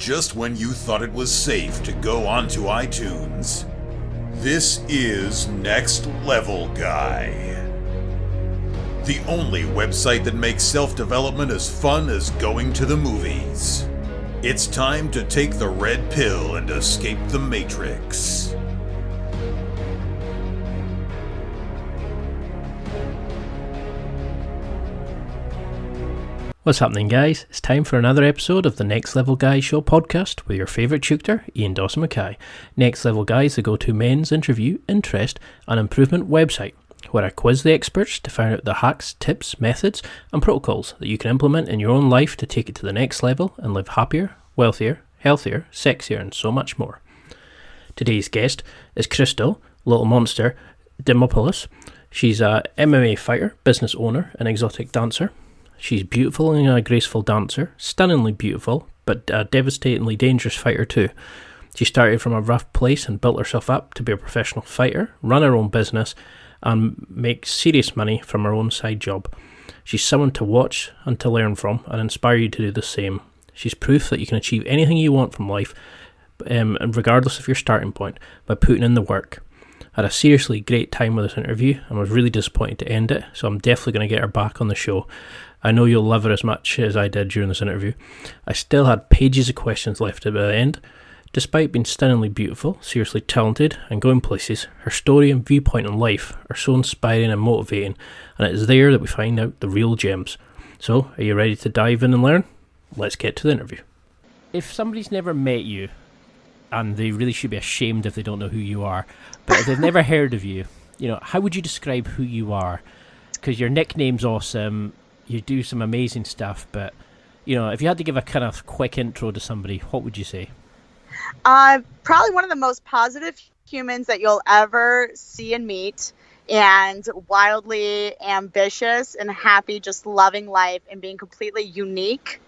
just when you thought it was safe to go onto iTunes. This is Next Level Guy, the only website that makes self-development as fun as going to the movies. It's time to take the red pill and escape the Matrix. What's happening, guys? It's time for another episode of the Next Level Guy Show podcast with your favourite tutor, Ian Dawson-Mackay. Next Level Guy is the go-to men's interview, interest and improvement website, where I quiz the experts to find out the hacks, tips, methods and protocols that you can implement in your own life to take it to the next level and live happier, wealthier, healthier, sexier and so much more. Today's guest is Crystal, Little Monster Dimopoulos. She's a MMA fighter, business owner and exotic dancer. She's beautiful and a graceful dancer, stunningly beautiful, but a devastatingly dangerous fighter too. She started from a rough place and built herself up to be a professional fighter, run her own business, and make serious money from her own side job. She's someone to watch and to learn from and inspire you to do the same. She's proof that you can achieve anything you want from life, and regardless of your starting point, by putting in the work. I had a seriously great time with this interview and was really disappointed to end it, so I'm definitely going to get her back on the show. I know you'll love her as much as I did during this interview. I still had pages of questions left at the end. Despite being stunningly beautiful, seriously talented and going places, her story and viewpoint on life are so inspiring and motivating, and it is there that we find out the real gems. So, are you ready to dive in and learn? Let's get to the interview. If somebody's never met you, and they really should be ashamed if they don't know who you are, but if they've never heard of you, how would you describe who you are? Because your nickname's awesome. You do some amazing stuff, but, if you had to give a kind of quick intro to somebody, what would you say? Probably one of the most positive humans that you'll ever see and meet, and wildly ambitious and happy, just loving life and being completely unique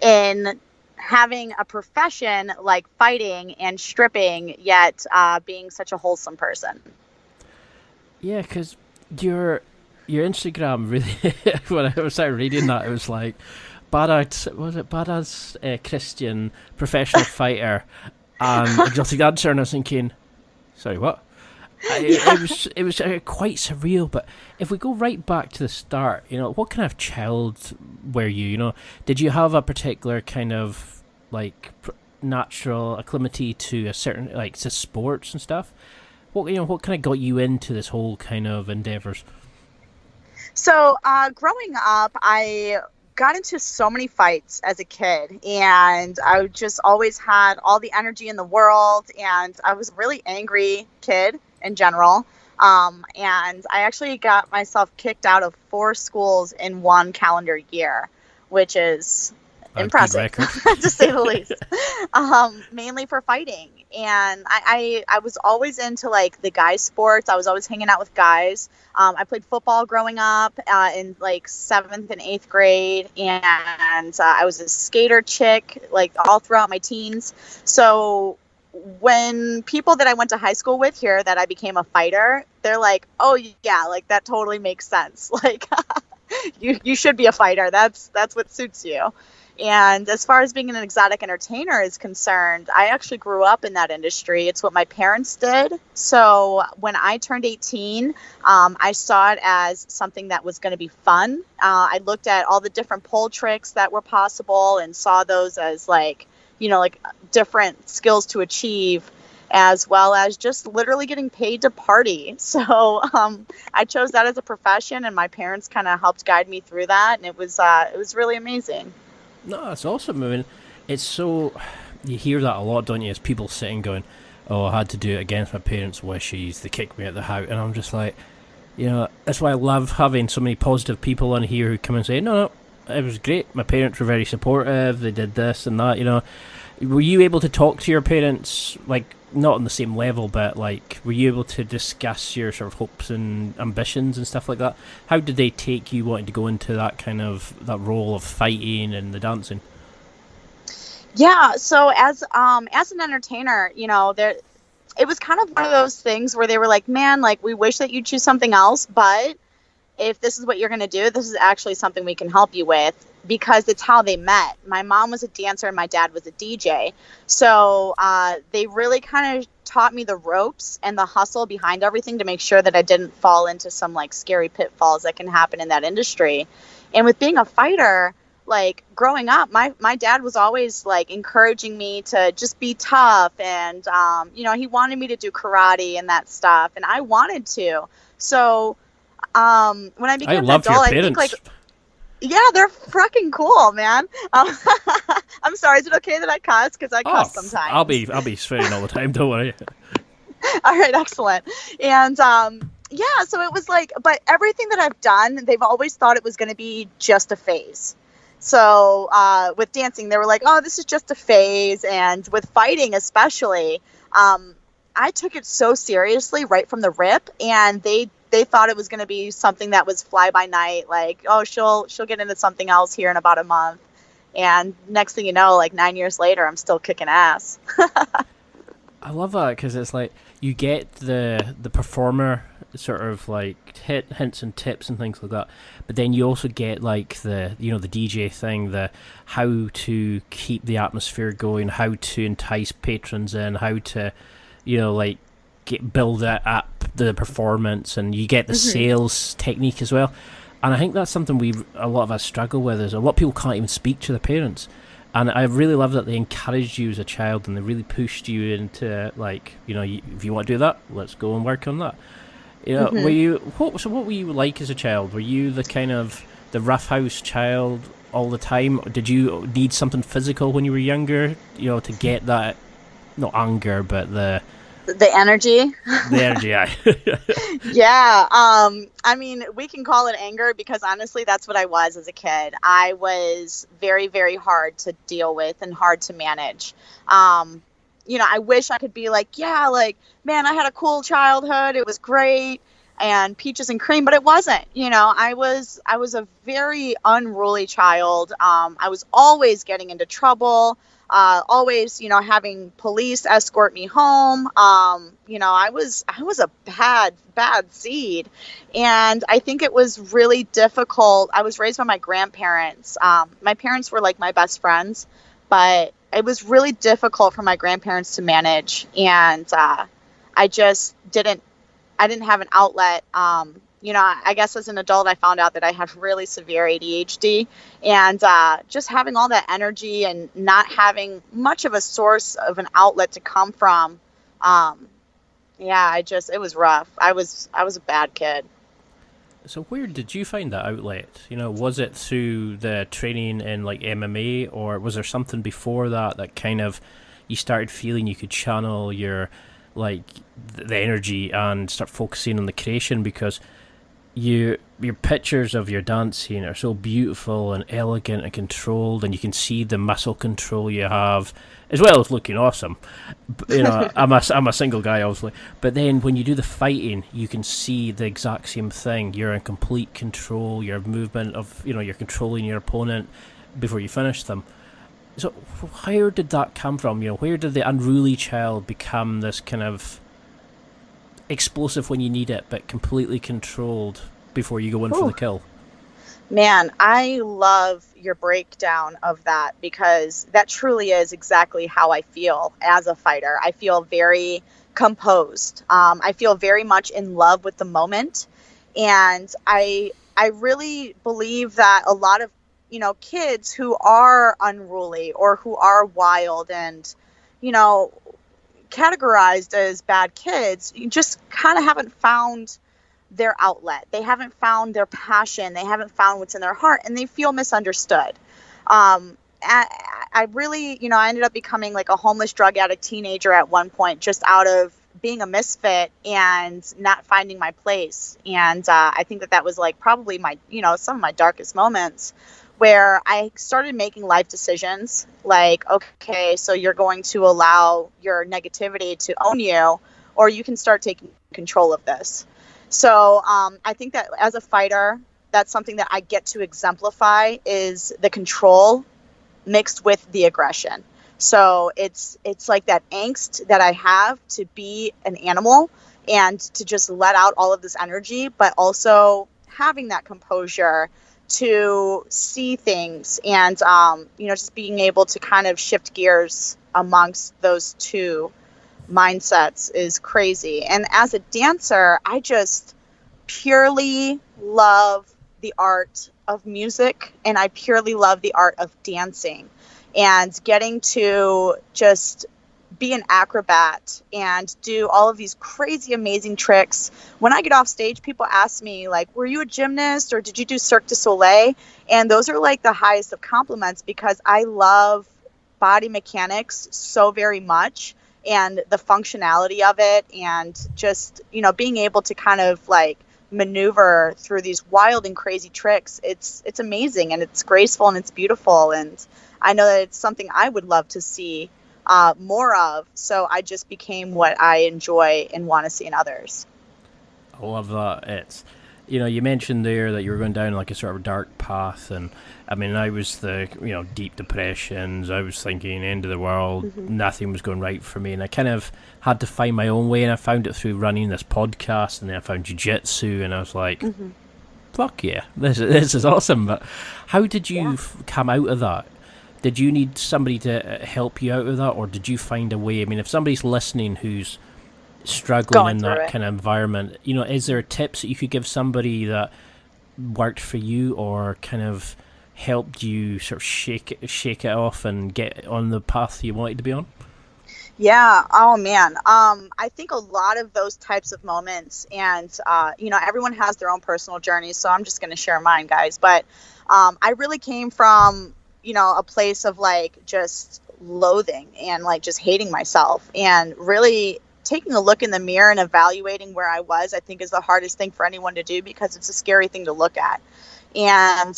in having a profession like fighting and stripping, yet being such a wholesome person. Yeah, because your Instagram really, when I started reading that, it was like, badass Christian professional fighter and exotic dancer, and I was thinking, sorry, what? It was quite surreal. But if we go right back to the start, what kind of child were you? Did you have a particular kind of natural acclimity to a certain to sports and stuff? What kind of got you into this whole kind of endeavors? So growing up, I got into so many fights as a kid, and I just always had all the energy in the world, and I was a really angry kid in general. And I actually got myself kicked out of 4 schools in 1 calendar year, which is impressive to say the least. Mainly for fighting. And I was always into the guy sports. I was always hanging out with guys. I played football growing up in 7th and 8th grade, and I was a skater chick all throughout my teens. So when people that I went to high school with hear that I became a fighter, they're like, oh yeah, that totally makes sense. You should be a fighter. That's what suits you. And as far as being an exotic entertainer is concerned, I actually grew up in that industry. It's what my parents did. So when I turned 18, I saw it as something that was going to be fun. I looked at all the different pole tricks that were possible and saw those as different skills to achieve, as well as just literally getting paid to party. So I chose that as a profession, and my parents kind of helped guide me through that. And it was really amazing. No, that's awesome. I mean, it's so, you hear that a lot, don't you? As people sitting going, oh, I had to do it against my parents' wishes, they kicked me out of the house, and I'm just like, that's why I love having so many positive people on here who come and say, no, it was great, my parents were very supportive, they did this and that, Were you able to talk to your parents, not on the same level, but were you able to discuss your sort of hopes and ambitions and stuff like that? How did they take you wanting to go into that kind of that role of fighting and the dancing? Yeah, so as an entertainer, it was kind of one of those things where they were like, man, we wish that you choose something else, but if this is what you're going to do, this is actually something we can help you with, because it's how they met. My mom was a dancer and my dad was a DJ. So they really kind of taught me the ropes and the hustle behind everything to make sure that I didn't fall into some like scary pitfalls that can happen in that industry. And with being a fighter, like growing up, my dad was always like encouraging me to just be tough. And, he wanted me to do karate and that stuff. And I wanted to. So when I became an adult, I think like, yeah, they're freaking cool, man. I'm sorry. Is it okay that I cuss? Because I cuss sometimes. I'll be swearing all the time. Don't worry. All right, excellent. And so it was like, but everything that I've done, they've always thought it was going to be just a phase. So with dancing, they were like, oh, this is just a phase. And with fighting, especially, I took it so seriously right from the rip, and they thought it was going to be something that was fly by night, like, oh, she'll get into something else here in about a month. And next thing you know, like 9 years later, I'm still kicking ass. I love that, because it's like you get the performer sort of like hints and tips and things like that, but then you also get like the the DJ thing, the how to keep the atmosphere going, how to entice patrons in, how to like build up the performance, and you get the sales technique as well. And I think that's something a lot of us struggle with, is a lot of people can't even speak to their parents. And I really love that they encouraged you as a child, and they really pushed you into like, if you want to do that, let's go and work on that. Were you what were you like as a child? Were you the kind of the roughhouse child all the time? Did you need something physical when you were younger, to get that, not anger, but the energy? The energy, yeah. Yeah. I mean, we can call it anger, because honestly, that's what I was as a kid. I was very, very hard to deal with and hard to manage. I wish I could be like, yeah, like, man, I had a cool childhood. It was great. And peaches and cream, but it wasn't. I was a very unruly child. I was always getting into trouble. Always, having police escort me home. I was a bad seed. And I think it was really difficult. I was raised by my grandparents. My parents were like my best friends, but it was really difficult for my grandparents to manage. And I just didn't have an outlet. I guess as an adult, I found out that I had really severe ADHD, and just having all that energy and not having much of a source of an outlet to come from. It was rough. I was a bad kid. So where did you find that outlet? Was it through the training in like MMA, or was there something before that kind of you started feeling you could channel your like the energy and start focusing on the creation? Because your pictures of your dancing are so beautiful and elegant and controlled, and you can see the muscle control you have, as well as looking awesome. I'm a single guy, obviously, but then when you do the fighting, you can see the exact same thing. You're in complete control. Your movement of you're controlling your opponent before you finish them. So where did that come from? Where did the unruly child become this kind of explosive when you need it, but completely controlled before you go in for the kill? Man, I love your breakdown of that, because that truly is exactly how I feel as a fighter. I feel very composed. I feel very much in love with the moment. And I really believe that a lot of, kids who are unruly or who are wild and, categorized as bad kids, you just kind of haven't found their outlet. They haven't found their passion. They haven't found what's in their heart, and they feel misunderstood. I really, I ended up becoming like a homeless drug addict teenager at one point, just out of being a misfit and not finding my place. And I think that was like probably my, some of my darkest moments, where I started making life decisions like, okay, so you're going to allow your negativity to own you, or you can start taking control of this. So I think that as a fighter, that's something that I get to exemplify, is the control mixed with the aggression. So it's like that angst that I have to be an animal and to just let out all of this energy, but also having that composure to see things and, just being able to kind of shift gears amongst those two mindsets is crazy. And as a dancer, I just purely love the art of music, and I purely love the art of dancing, and getting to just be an acrobat and do all of these crazy, amazing tricks. When I get off stage, people ask me, like, were you a gymnast or did you do Cirque du Soleil? And those are like the highest of compliments, because I love body mechanics so very much, and the functionality of it, and just, being able to kind of like maneuver through these wild and crazy tricks. It's amazing, and it's graceful, and it's beautiful, and I know that it's something I would love to see more of. So I just became what I enjoy and want to see in others. I love that. It's, you mentioned there that you were going down like a sort of dark path, and I mean, I was deep depressions. I was thinking end of the world, nothing was going right for me, and I kind of had to find my own way, and I found it through running this podcast, and then I found jiu-jitsu, and I was like, fuck yeah, this is awesome. But how did you come out of that? Did you need somebody to help you out of that, or did you find a way? I mean, if somebody's listening who's struggling in that kind of environment, is there tips that you could give somebody that worked for you, or kind of helped you sort of shake it off and get on the path you wanted to be on? Yeah. Oh man. I think a lot of those types of moments, and everyone has their own personal journey, so I'm just going to share mine, guys. But I really came from a place of like just loathing and like just hating myself, and really taking a look in the mirror and evaluating where I was, I think is the hardest thing for anyone to do, because it's a scary thing to look at. And,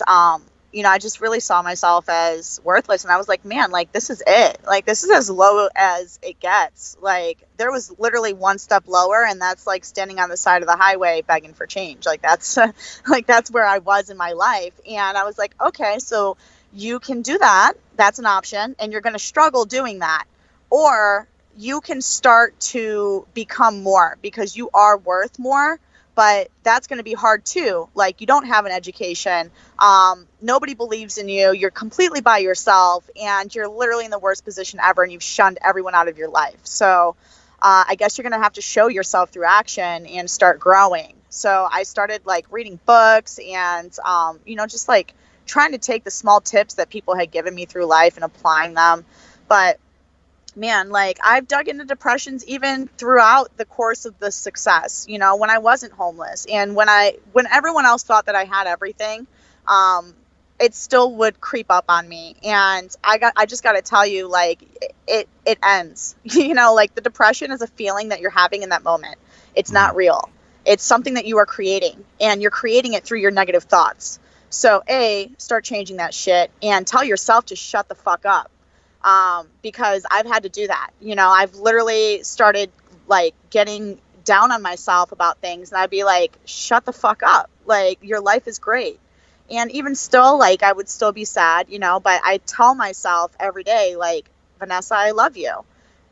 I just really saw myself as worthless, and I was like, man, like, this is it. Like, this is as low as it gets. Like, there was literally one step lower, and that's like standing on the side of the highway begging for change. Like, that's that's where I was in my life. And I was like, okay, so you can do that. That's an option. And you're going to struggle doing that. Or you can start to become more, because you are worth more, but that's going to be hard too. Like, you don't have an education. Nobody believes in you. You're completely by yourself, and you're literally in the worst position ever, and you've shunned everyone out of your life. So I guess you're going to have to show yourself through action and start growing. So I started like reading books and, just like trying to take the small tips that people had given me through life and applying them. But man, like, I've dug into depressions even throughout the course of the success, when I wasn't homeless, and when everyone else thought that I had everything, it still would creep up on me. And I just got to tell you, like, it ends, like, the depression is a feeling that you're having in that moment. It's not real. It's something that you are creating, and you're creating it through your negative thoughts. So start changing that shit, and tell yourself to shut the fuck up. Because I've had to do that. I've literally started like getting down on myself about things, and I'd be like, shut the fuck up. Like, your life is great. And even still, like, I would still be sad, but I tell myself every day, like, Vanessa, I love you.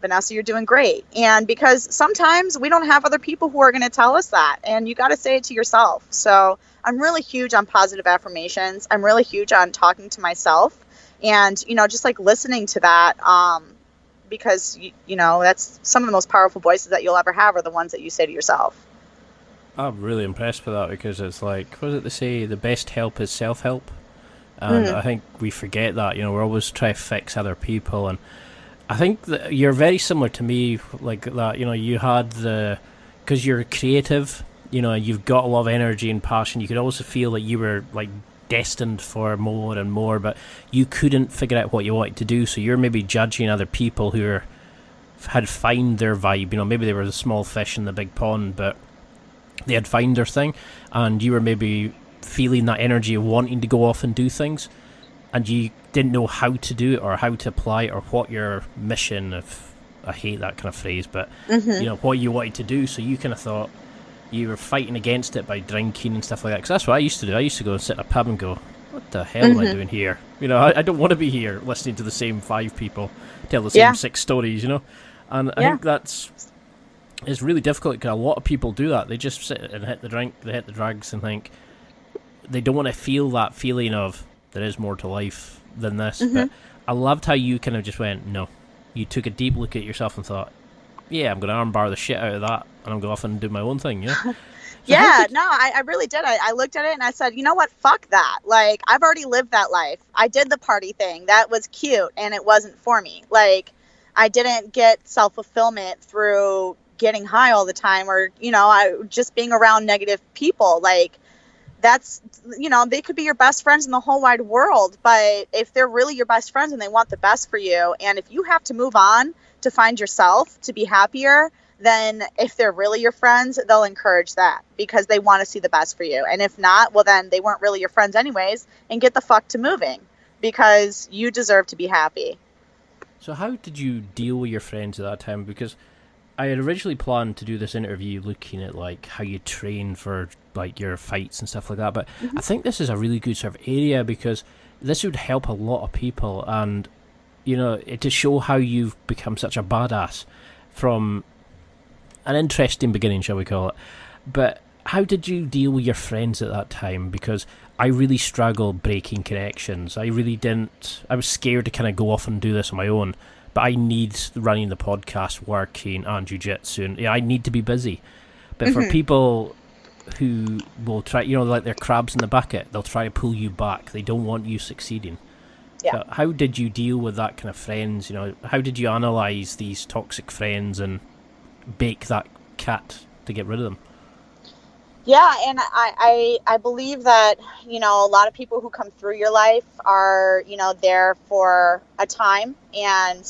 Vanessa, you're doing great. And because sometimes we don't have other people who are going to tell us that, and you got to say it to yourself. So I'm really huge on positive affirmations. I'm really huge on talking to myself. And, just like listening to that, because, that's some of the most powerful voices that you'll ever have are the ones that you say to yourself. I'm really impressed with that, because it's like, what is it they say? The best help is self-help. And I think we forget that, we're always trying to fix other people. And I think that you're very similar to me, like that, you had because you're creative, you've got a lot of energy and passion. You could also feel that you were like destined for more and more, but you couldn't figure out what you wanted to do, so you're maybe judging other people who had found their vibe. Maybe they were the small fish in the big pond, but they had found their thing, and you were maybe feeling that energy of wanting to go off and do things, and you didn't know how to do it or how to apply it or what your mission of, I hate that kind of phrase, but what you wanted to do. So you kind of thought you were fighting against it by drinking and stuff like that. Because that's what I used to do. I used to go and sit in a pub and go, what the hell am I doing here? I don't want to be here listening to the same 5 people tell the same 6 stories, And I think it's really difficult, because a lot of people do that. They just sit and hit the drink, they hit the drugs, and think, they don't want to feel that feeling of there is more to life than this. But I loved how you kind of just went, no. You took a deep look at yourself and thought, yeah, I'm going to armbar the shit out of that, and I'm going to go off and do my own thing, yeah? So I really did. I looked at it and I said, you know what? Fuck that. Like, I've already lived that life. I did the party thing. That was cute, and it wasn't for me. Like, I didn't get self-fulfillment through getting high all the time or, just being around negative people. Like, that's, they could be your best friends in the whole wide world, but if they're really your best friends and they want the best for you, and if you have to move on to find yourself, to be happier, then if they're really your friends, they'll encourage that because they want to see the best for you. And if not, well, then they weren't really your friends anyways, and get the fuck to moving because you deserve to be happy. So how did you deal with your friends at that time? Because I had originally planned to do this interview looking at like how you train for like your fights and stuff like that, but I think this is a really good sort of area because this would help a lot of people, and to show how you've become such a badass from an interesting beginning, shall we call it. But how did you deal with your friends at that time? Because I really struggled breaking connections. I really didn't. I was scared to kind of go off and do this on my own. But I need running the podcast, working, and jiu-jitsu. And I need to be busy. But for people who will try, like they're crabs in the bucket, they'll try to pull you back. They don't want you succeeding. Yeah. So how did you deal with that kind of friends? How did you analyse these toxic friends and bake that cat to get rid of them? Yeah, and I believe that, a lot of people who come through your life are, there for a time and,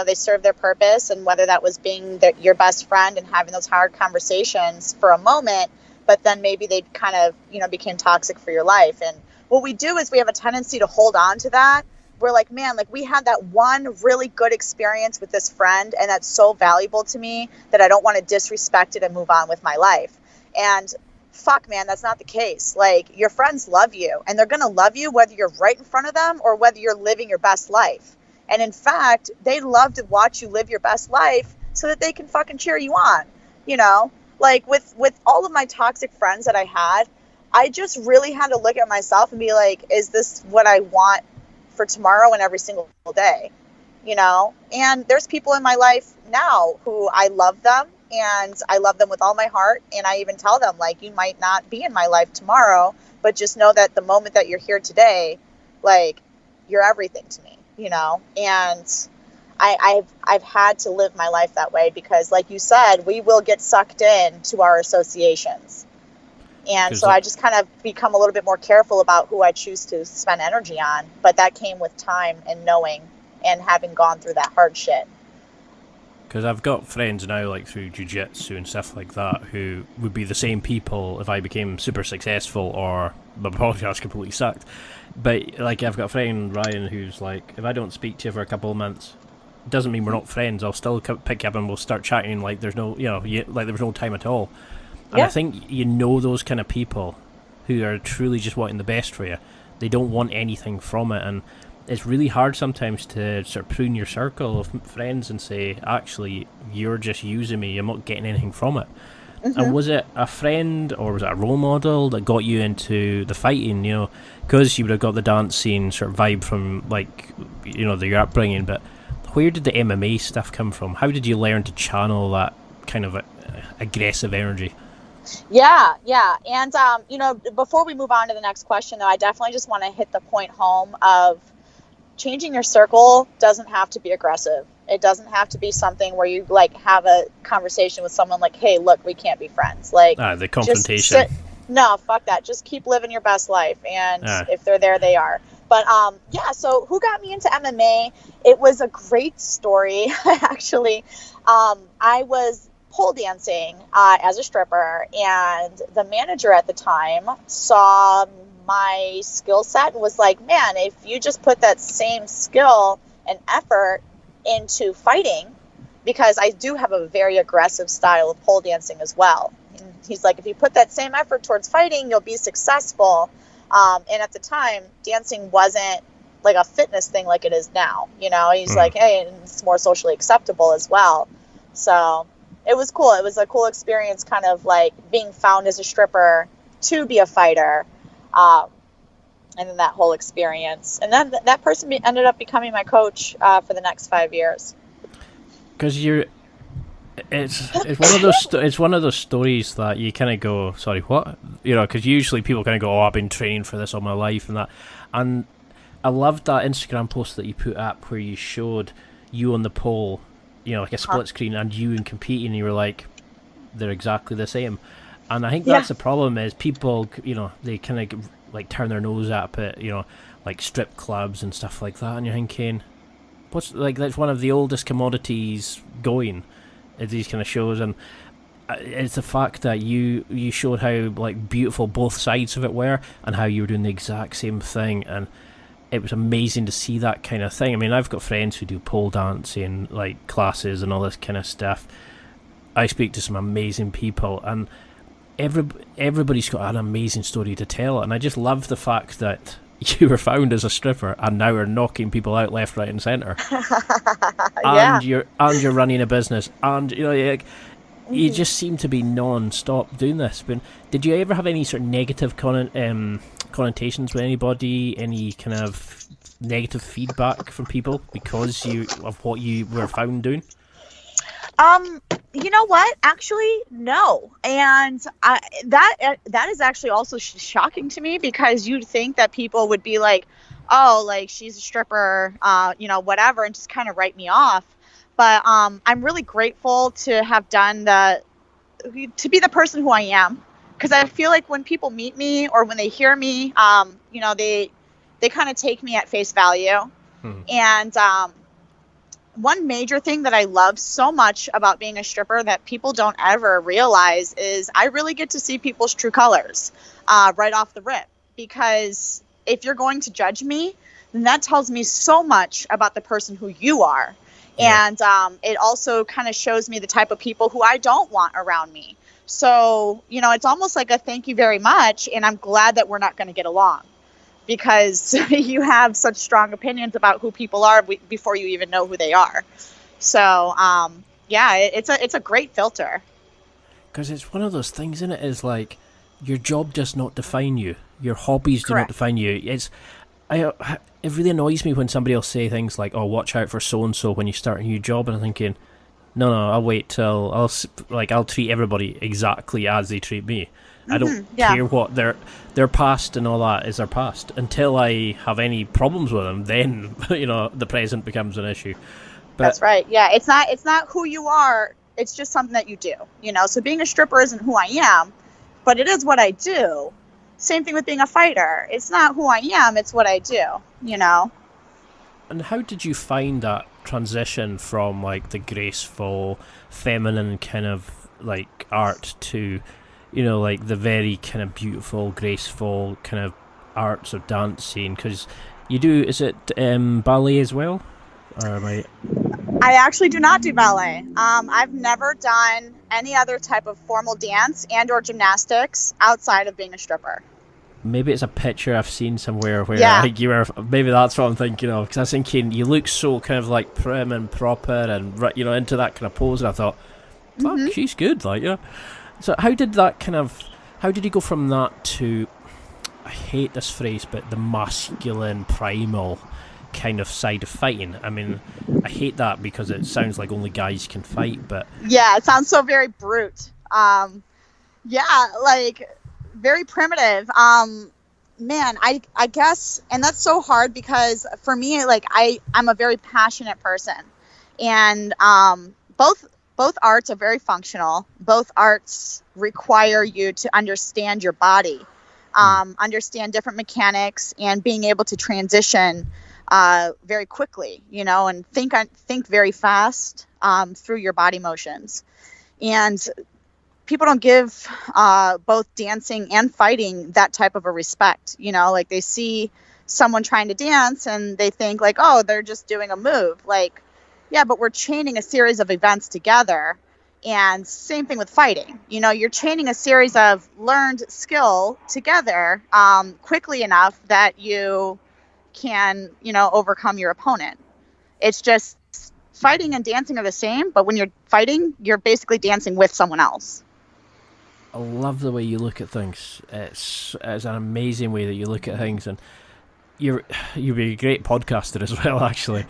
they serve their purpose, and whether that was being your best friend and having those hard conversations for a moment, but then maybe they kind of, became toxic for your life. And what we do is we have a tendency to hold on to that. We're like, man, like we had that one really good experience with this friend, and that's so valuable to me that I don't want to disrespect it and move on with my life. And fuck, man, that's not the case. Like, your friends love you, and they're going to love you whether you're right in front of them or whether you're living your best life. And in fact, they love to watch you live your best life so that they can fucking cheer you on. Like with all of my toxic friends that I had, I just really had to look at myself and be like, is this what I want for tomorrow and every single day? And there's people in my life now who I love them, and I love them with all my heart. And I even tell them, like, you might not be in my life tomorrow, but just know that the moment that you're here today, like, you're everything to me, and I've had to live my life that way because, like you said, we will get sucked in to our associations. And so I just kind of become a little bit more careful about who I choose to spend energy on. But that came with time and knowing and having gone through that hard shit. Because I've got friends now, like through jiu-jitsu and stuff like that, who would be the same people if I became super successful or my podcast completely sucked. But like, I've got a friend, Ryan, who's like, if I don't speak to you for a couple of months, doesn't mean we're not friends. I'll still pick you up and we'll start chatting like there's no, like there was no time at all. And I think those kind of people who are truly just wanting the best for you. They don't want anything from it, and it's really hard sometimes to sort of prune your circle of friends and say, actually, you're just using me, you're not getting anything from it. And was it a friend or was it a role model that got you into the fighting, because you would have got the dancing sort of vibe from, like, your upbringing, but where did the MMA stuff come from? How did you learn to channel that kind of aggressive energy? Yeah. And, before we move on to the next question, though, I definitely just want to hit the point home of changing your circle doesn't have to be aggressive. It doesn't have to be something where you, like, have a conversation with someone like, hey, look, we can't be friends. Like, the confrontation. No, fuck that. Just keep living your best life. And if they're there, they are. But, so who got me into MMA? It was a great story, actually. I was pole dancing as a stripper, and the manager at the time saw my skill set and was like, man, if you just put that same skill and effort into fighting, because I do have a very aggressive style of pole dancing as well. And he's like, if you put that same effort towards fighting, you'll be successful. And at the time, dancing wasn't like a fitness thing like it is now. He's like, hey, and it's more socially acceptable as well. So it was cool. It was a cool experience, kind of like being found as a stripper to be a fighter. And then that whole experience. And then that person ended up becoming my coach for the next 5 years. Because it's one of those stories that you kind of go, sorry, what? Because usually people kind of go, oh, I've been training for this all my life and that. And I loved that Instagram post that you put up where you showed you on the pole, like a split screen, and you and competing, and you were like, they're exactly the same. And I think that's the problem is people, they kind of like turn their nose up at, like strip clubs and stuff like that, and you're thinking, that's one of the oldest commodities going, is these kind of shows. And it's the fact that you showed how like beautiful both sides of it were, and how you were doing the exact same thing, and it was amazing to see that kind of thing. I mean, I've got friends who do pole dancing like classes and all this kind of stuff. I speak to some amazing people, and everybody's got an amazing story to tell, and I just love the fact that you were found as a stripper and now are knocking people out left, right, and centre. And you're running a business, and you just seem to be non-stop doing this. But did you ever have any sort of negative connotations with anybody? Any kind of negative feedback from people because of what you were found doing? You know what? Actually, no. And that is actually also shocking to me, because you'd think that people would be like, oh, like she's a stripper, whatever, and just kind of write me off. But I'm really grateful to have done to be the person who I am, because I feel like when people meet me or when they hear me, they kind of take me at face value. And one major thing that I love so much about being a stripper that people don't ever realize is I really get to see people's true colors right off the rip. Because if you're going to judge me, then that tells me so much about the person who you are. Yeah. And it also kind of shows me the type of people who I don't want around me. So, it's almost like a thank you very much, and I'm glad that we're not going to get along. Because you have such strong opinions about who people are before you even know who they are. So, it's a great filter. Because it's one of those things, isn't it? Is like your job does not define you. Your hobbies do not define you. It really annoys me when somebody will say things like, "Oh, watch out for so and so when you start a new job," and I'm thinking, no, I'll wait till I'll treat everybody exactly as they treat me. I don't care what their past and all that is their past. Until I have any problems with them, then the present becomes an issue. But that's right. Yeah, it's not who you are. It's just something that you do. So being a stripper isn't who I am, but it is what I do. Same thing with being a fighter. It's not who I am. It's what I do. And how did you find that transition from like the graceful, feminine kind of like art to like the very kind of beautiful, graceful kind of arts of dancing? Because you do, is it ballet as well? Or am I actually do not do ballet. I've never done any other type of formal dance and or gymnastics outside of being a stripper. Maybe it's a picture I've seen somewhere where I think you were, maybe that's what I'm thinking of, because I was thinking you look so kind of like prim and proper and into that kind of pose, and I thought, fuck, she's good, So how did you go from that to, I hate this phrase, but the masculine, primal kind of side of fighting? I mean, I hate that because it sounds like only guys can fight, but... Yeah, it sounds so very brute. Very primitive. Man, I guess, and that's so hard because for me, I'm a very passionate person. And both arts are very functional. Both arts require you to understand your body, understand different mechanics, and being able to transition very quickly, and think very fast through your body motions. And people don't give both dancing and fighting that type of a respect. They see someone trying to dance and they think oh, they're just doing a move. Yeah, but we're chaining a series of events together. And same thing with fighting. You're chaining a series of learned skill together quickly enough that you can, overcome your opponent. It's just fighting and dancing are the same, but when you're fighting, you're basically dancing with someone else. I love the way you look at things. It's an amazing way that you look at things, and you'd be a great podcaster as well, actually.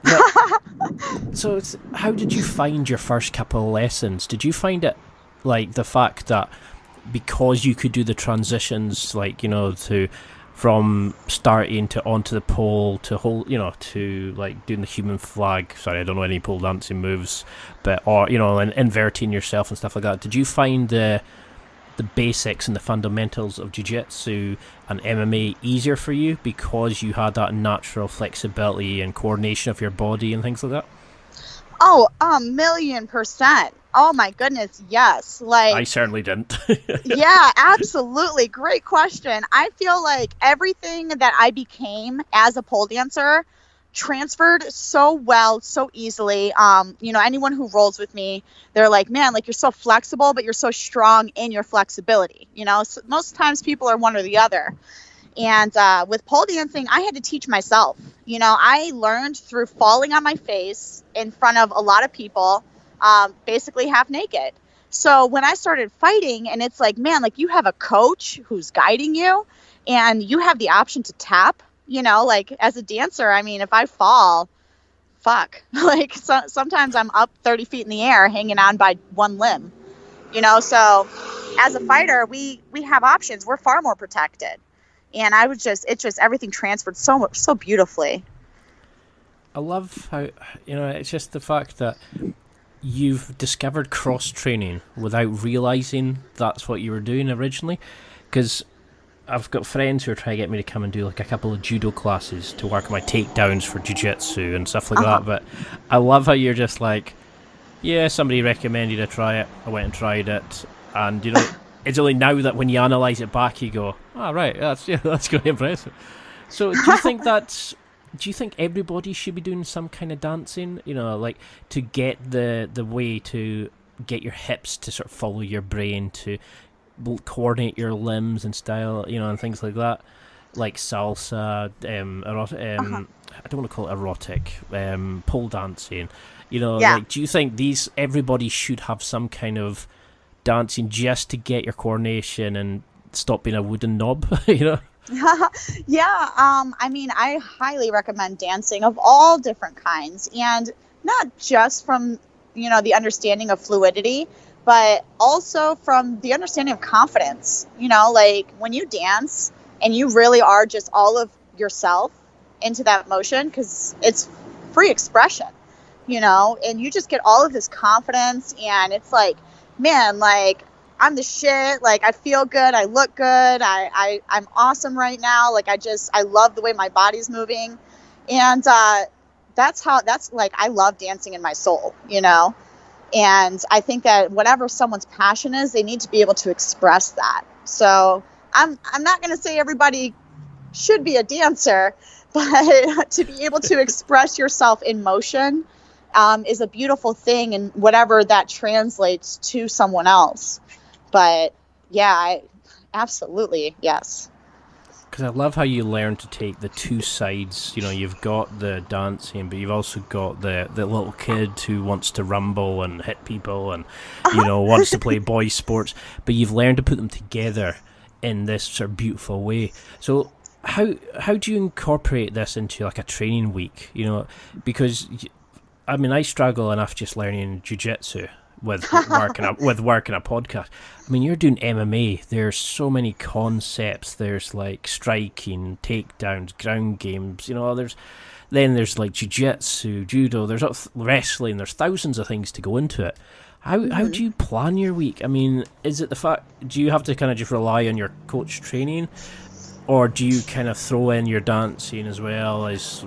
But, so, how did you find your first couple of lessons? Did you find it like the fact that because you could do the transitions, like, you know, from starting to onto the pole to hold, you know, to like doing the human flag. Sorry, I don't know any pole dancing moves, but or you know, and inverting yourself and stuff like that. Did you find the basics and the fundamentals of jiu-jitsu and MMA easier for you because you had that natural flexibility and coordination of your body and things like that? Oh, 1,000,000%. Oh my goodness, yes. Like, I certainly didn't. yeah, absolutely. Great question. I feel like everything that I became as a pole dancer transferred so well, so easily. You know, anyone who rolls with me, they're like, man, like, you're so flexible, but you're so strong in your flexibility. You know, so most times people are one or the other. And with pole dancing, I had to teach myself. You know, I learned through falling on my face in front of a lot of people, basically half naked. So when I started fighting, and it's like, man, like, you have a coach who's guiding you, and you have the option to tap. You know, like, as a dancer, I mean, if I fall, fuck. Like, sometimes I'm up 30 feet in the air hanging on by one limb. You know, so as a fighter, we have options. We're far more protected. And it's just everything transferred so beautifully. I love how, you know, it's just the fact that you've discovered cross-training without realising that's what you were doing originally. Because I've got friends who are trying to get me to come and do like a couple of judo classes to work on my takedowns for jiu-jitsu and stuff like that. But I love how you're just like, yeah, somebody recommended I try it. I went and tried it. And, you know, it's only now that when you analyse it back, you go, oh, right, that's going to impress me. So do you think everybody should be doing some kind of dancing, you know, like to get the way to get your hips to sort of follow your brain, to coordinate your limbs and style, you know, and things like that, like salsa, I don't want to call it erotic, pole dancing, you know, like, do you think everybody should have some kind of dancing just to get your coordination and stop being a wooden knob, you know? Yeah, I mean, I highly recommend dancing of all different kinds, and not just from, you know, the understanding of fluidity, but also from the understanding of confidence. You know, like, when you dance and you really are just all of yourself into that motion, because it's free expression, you know, and you just get all of this confidence, and it's like, man, like, I'm the shit. Like, I feel good. I look good. I'm awesome right now. Like, I love the way my body's moving. And that's like, I love dancing in my soul, you know? And I think that whatever someone's passion is, they need to be able to express that. So I'm not going to say everybody should be a dancer, but to be able to express yourself in motion is a beautiful thing, and whatever that translates to someone else. But yeah, absolutely, yes. Because I love how you learn to take the two sides. You know, you've got the dancing, but you've also got the little kid who wants to rumble and hit people and, you know, wants to play boy sports. But you've learned to put them together in this sort of beautiful way. So how do you incorporate this into like a training week? You know, because, I mean, I struggle enough just learning jiu-jitsu with working a podcast. I mean, you're doing MMA. There's so many concepts. There's like striking, takedowns, ground games. You know, there's like jiu-jitsu, judo. There's wrestling. There's thousands of things to go into it. How do you plan your week? I mean, is it the fact? Do you have to kind of just rely on your coach training, or do you kind of throw in your dancing as well as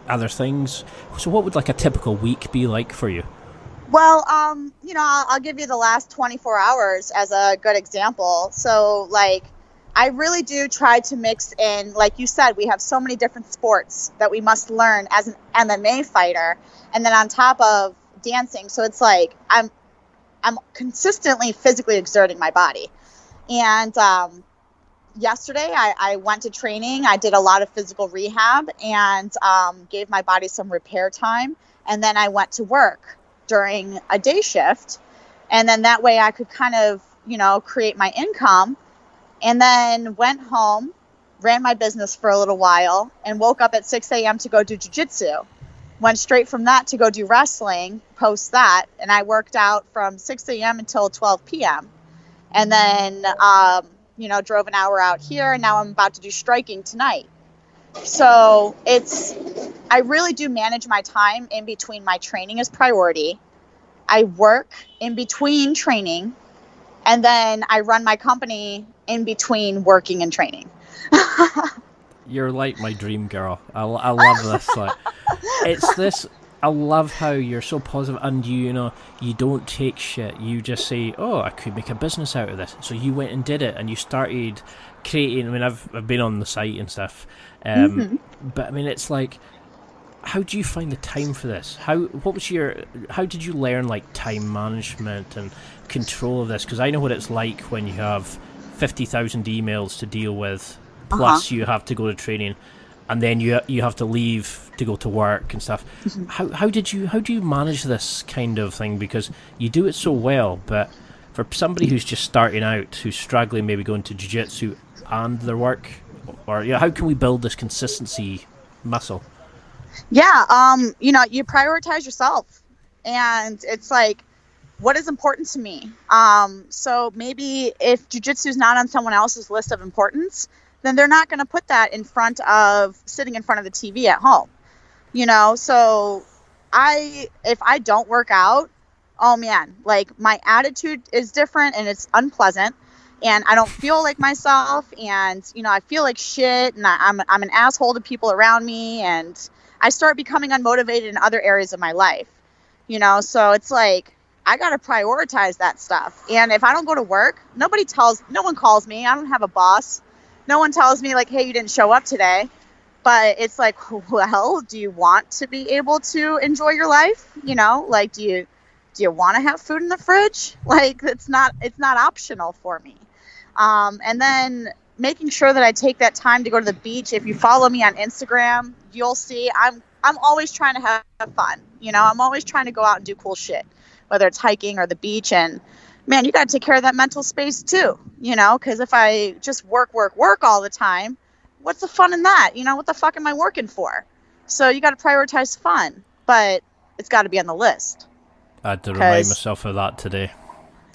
other things? So, what would like a typical week be like for you? Well, you know, I'll give you the last 24 hours as a good example. So, like, I really do try to mix in, like you said, we have so many different sports that we must learn as an MMA fighter, and then on top of dancing. So it's like I'm consistently physically exerting my body. And yesterday I went to training. I did a lot of physical rehab and gave my body some repair time. And then I went to work during a day shift. And then that way I could kind of create my income, and then went home, ran my business for a little while, and woke up at 6 a.m. to go do jiu-jitsu. Went straight from that to go do wrestling, post that, and I worked out from 6 a.m. until 12 p.m. And then, drove an hour out here, and now I'm about to do striking tonight. So I really do manage my time in between. My training is priority. I work in between training, and then I run my company in between working and training. You're like my dream girl. I love this. Like, it's this. I love how you're so positive, and you don't take shit. You just say, "Oh, I could make a business out of this." So you went and did it, and you started creating. I mean, I've been on the site and stuff, but I mean, it's like, how do you find the time for this? How did you learn like time management and control of this? Because I know what it's like when you have 50,000 emails to deal with, plus you have to go to training, and then you have to leave to go to work and stuff. How do you manage this kind of thing? Because you do it so well, but for somebody who's just starting out, who's struggling, maybe going to jiu-jitsu and their work, or how can we build this consistency muscle? Yeah, you prioritize yourself, and it's like, what is important to me? So maybe if jiu-jitsu is not on someone else's list of importance, then they're not going to put that sitting in front of the TV at home. So if I don't work out, oh man, like my attitude is different and it's unpleasant, and I don't feel like myself, and I feel like shit, and I'm an asshole to people around me, and I start becoming unmotivated in other areas of my life. So it's like, I got to prioritize that stuff. And if I don't go to work, no one calls me. I don't have a boss. No one tells me like, hey, you didn't show up today. But it's like, well, do you want to be able to enjoy your life? Like, do you want to have food in the fridge? Like, it's not optional for me. And then making sure that I take that time to go to the beach. If you follow me on Instagram, you'll see I'm always trying to have fun. I'm always trying to go out and do cool shit, whether it's hiking or the beach. And man, you got to take care of that mental space too, because if I just work all the time, what's the fun in that? What the fuck am I working for? So you got to prioritize fun, but it's got to be on the list. I had to remind myself of that today.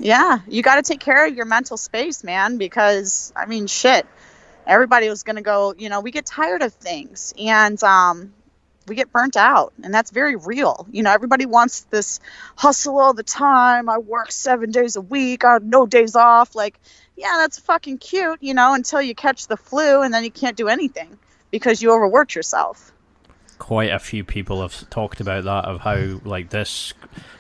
Yeah, you got to take care of your mental space, man, because, I mean, shit, everybody was going to go, we get tired of things, and we get burnt out, and that's very real. Everybody wants this hustle all the time. I work 7 days a week. I have no days off. Like, yeah, that's fucking cute, until you catch the flu, and then you can't do anything because you overworked yourself. Quite a few people have talked about that, of how, like, this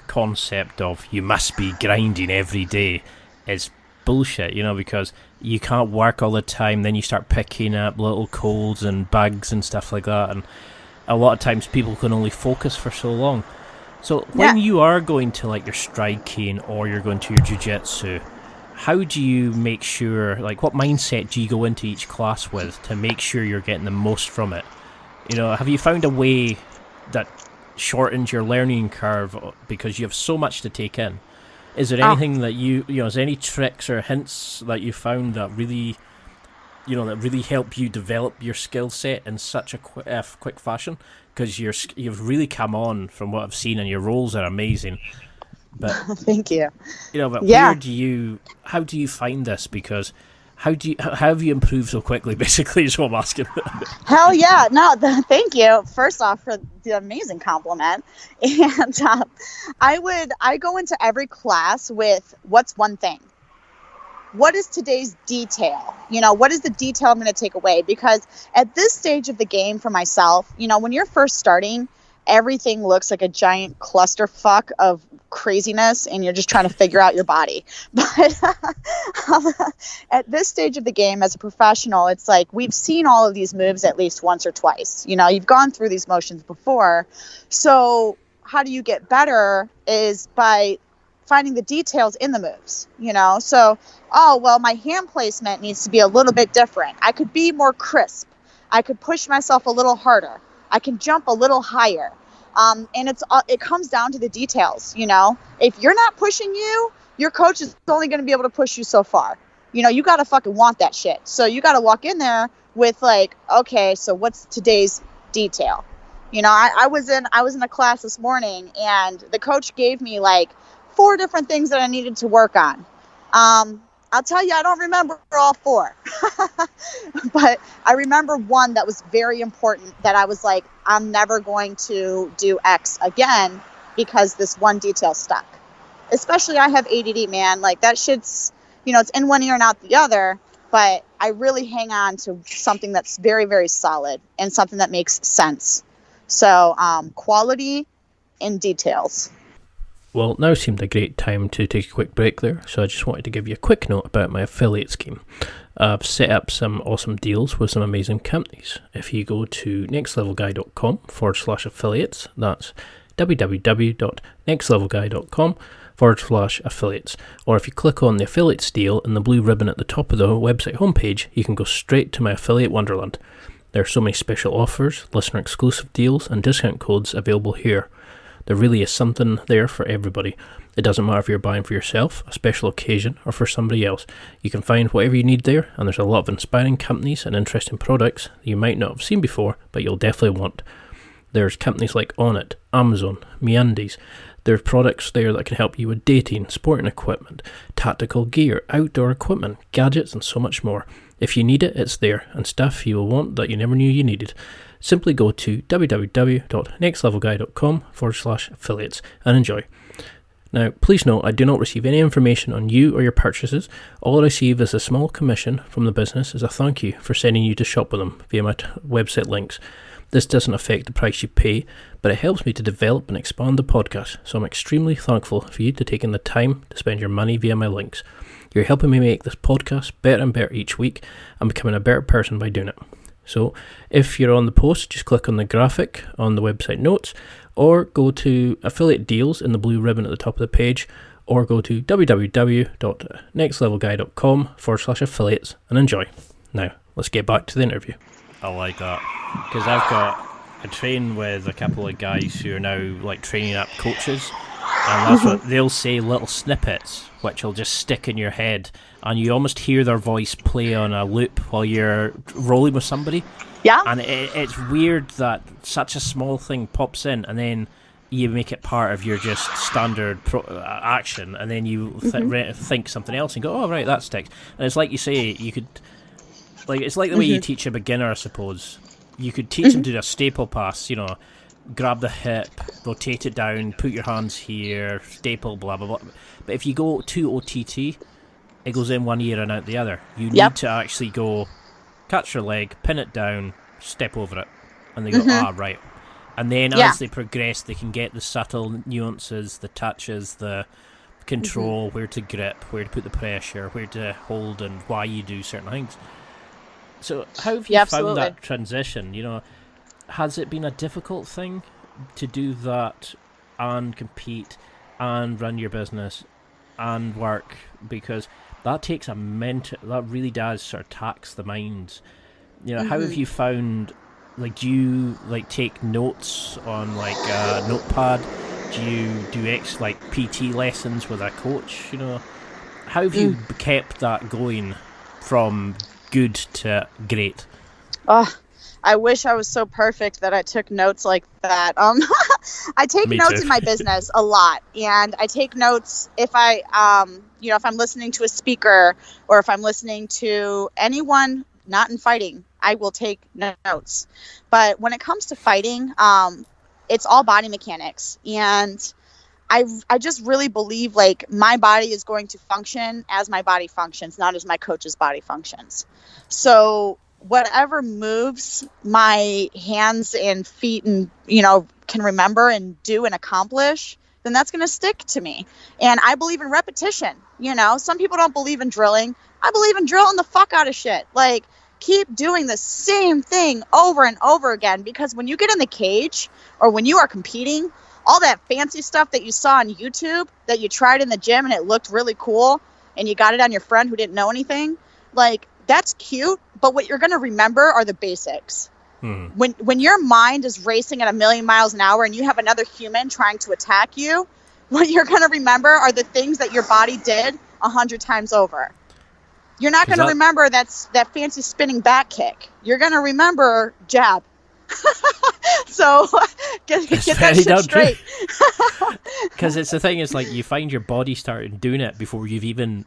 concept of you must be grinding every day is bullshit, because you can't work all the time, then you start picking up little colds and bugs and stuff like that, and a lot of times people can only focus for so long. So when you are going to like your striking or you're going to your jiu-jitsu, how do you make sure, like, what mindset do you go into each class with to make sure you're getting the most from it? Have you found a way that shortens your learning curve because you have so much to take in? Is there anything that is there any tricks or hints that you found that really, that really help you develop your skill set in such a quick fashion? Because you've really come on from what I've seen, and your roles are amazing. But thank you. But how do you find this? Because how have you improved so quickly? Basically, is what I'm asking. Hell yeah! No, thank you. First off, for the amazing compliment. And I go into every class with, what's one thing? What is today's detail? What is the detail I'm going to take away? Because at this stage of the game for myself, when you're first starting, everything looks like a giant clusterfuck of craziness, and you're just trying to figure out your body. But at this stage of the game as a professional, it's like, we've seen all of these moves at least once or twice. You've gone through these motions before. So how do you get better is by finding the details in the moves, So, my hand placement needs to be a little bit different. I could be more crisp. I could push myself a little harder. I can jump a little higher. And it comes down to the details, If you're not pushing you, your coach is only going to be able to push you so far. You know, you got to fucking want that shit. So you got to walk in there with like, okay, so what's today's detail? You know, I was in a class this morning, and the coach gave me like 4 different things that I needed to work on. I'll tell you, I don't remember all 4, but I remember one that was very important that I was like, I'm never going to do X again because this one detail stuck. Especially I have ADD, man. Like that shit's, you know, it's in one ear and out the other, but I really hang on to something that's very, very solid and something that makes sense. So quality in details. Well, now seemed a great time to take a quick break there, so I just wanted to give you a quick note about my affiliate scheme. I've set up some awesome deals with some amazing companies. If you go to nextlevelguy.com/affiliates, that's www.nextlevelguy.com/affiliates, or if you click on the affiliates deal in the blue ribbon at the top of the website homepage, you can go straight to my affiliate wonderland. There are so many special offers, listener exclusive deals, and discount codes available here. There really is something there for everybody. It doesn't matter if you're buying for yourself, a special occasion, or for somebody else. You can find whatever you need there, and there's a lot of inspiring companies and interesting products that you might not have seen before, but you'll definitely want. There's companies like Onnit, Amazon, MeUndies. There's products there that can help you with dating, sporting equipment, tactical gear, outdoor equipment, gadgets, and so much more. If you need it, it's there, and stuff you will want that you never knew you needed. Simply go to www.nextlevelguy.com/affiliates and enjoy. Now, please note, I do not receive any information on you or your purchases. All I receive is a small commission from the business as a thank you for sending you to shop with them via my website links. This doesn't affect the price you pay, but it helps me to develop and expand the podcast, so I'm extremely thankful for you to taking the time to spend your money via my links. You're helping me make this podcast better and better each week and becoming a better person by doing it. So if you're on the post, just click on the graphic on the website notes, or go to affiliate deals in the blue ribbon at the top of the page, or go to www.nextlevelguy.com/affiliates and enjoy. Now, let's get back to the interview. I like that, because I train with a couple of guys who are now like training up coaches, and that's what they'll say, little snippets which will just stick in your head, and you almost hear their voice play on a loop while you're rolling with somebody. Yeah. And it's weird that such a small thing pops in, and then you make it part of your just standard action, and then you think something else and go, oh right, that sticks. And it's like you say, you could, like, it's like the way you teach a beginner, I suppose. You could teach them to do a staple pass, you know, grab the hip, rotate it down, put your hands here, staple, blah, blah, blah. But if you go to OTT, it goes in one ear and out the other. You need to actually go, catch your leg, pin it down, step over it. And they go, right. And then as they progress, they can get the subtle nuances, the touches, the control, where to grip, where to put the pressure, where to hold, and why you do certain things. So how have you found that transition? You know, has it been a difficult thing to do that and compete and run your business and work? Because that takes that really does sort of tax the mind. You know, how have you found, like, do you like take notes on like a notepad? Do you do PT lessons with a coach? You know, how have you kept that going from good to great? Oh, I wish I was so perfect that I took notes like that. I take notes in my business a lot, and I take notes if I, if I'm listening to a speaker or if I'm listening to anyone not in fighting, I will take notes. But when it comes to fighting, it's all body mechanics, and I just really believe like my body is going to function as my body functions, not as my coach's body functions. So whatever moves my hands and feet and, can remember and do and accomplish, then that's going to stick to me. And I believe in repetition. Some people don't believe in drilling. I believe in drilling the fuck out of shit. Like, keep doing the same thing over and over again, because when you get in the cage or when you are competing, all that fancy stuff that you saw on YouTube that you tried in the gym and it looked really cool and you got it on your friend who didn't know anything, like, that's cute, but what you're going to remember are the basics. When your mind is racing at 1,000,000 miles an hour and you have another human trying to attack you, What you're going to remember are the things that your body did 100 times over. You're not going to remember that fancy spinning back kick. You're going to remember jab. So get that shit straight. Because it's the thing is, like, you find your body starting doing it before you've even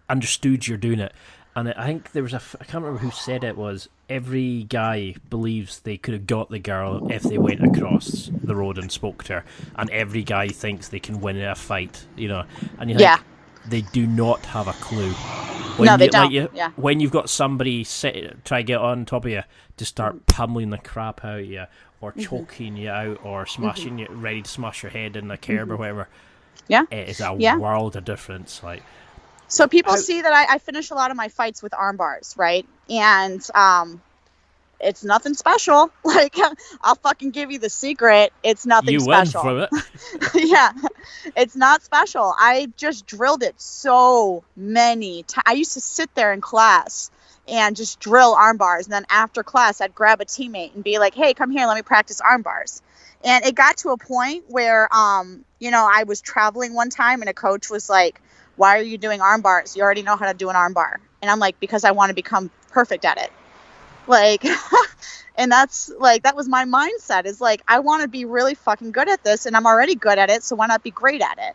understood you're doing it. And I think there was I can't remember who said it was, every guy believes they could have got the girl if they went across the road and spoke to her. And every guy thinks they can win in a fight, you know. And you think they do not have a clue. No, they don't. When you've got somebody try to get on top of you to start pummeling the crap out of you, or choking you out, or smashing you, ready to smash your head in the curb or whatever. Yeah, it is a world of difference. Like, so people see that I finish a lot of my fights with arm bars, right? And it's nothing special. Like, I'll fucking give you the secret. It's nothing special. You win from it. Yeah, it's not special. I just drilled it so many times. I used to sit there in class and just drill arm bars. And then after class, I'd grab a teammate and be like, hey, come here, let me practice arm bars. And it got to a point where, I was traveling one time and a coach was like, why are you doing arm bars? You already know how to do an arm bar. And I'm like, because I want to become perfect at it. Like, and that's like, that was my mindset, is like, I want to be really fucking good at this, and I'm already good at it. So why not be great at it?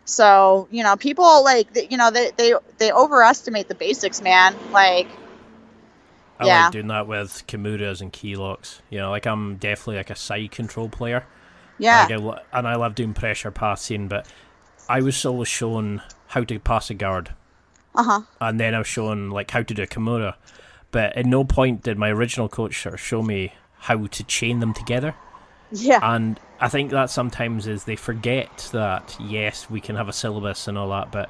So, people like, they overestimate the basics, man. Like, I like doing that with Kimuras and key locks. Like, I'm definitely like a side control player. Yeah. And I love doing pressure passing, but I was always shown how to pass a guard. And then I was shown like how to do a Kimura. But at no point did my original coach sort of show me how to chain them together. Yeah. And I think that sometimes is they forget that, yes, we can have a syllabus and all that, but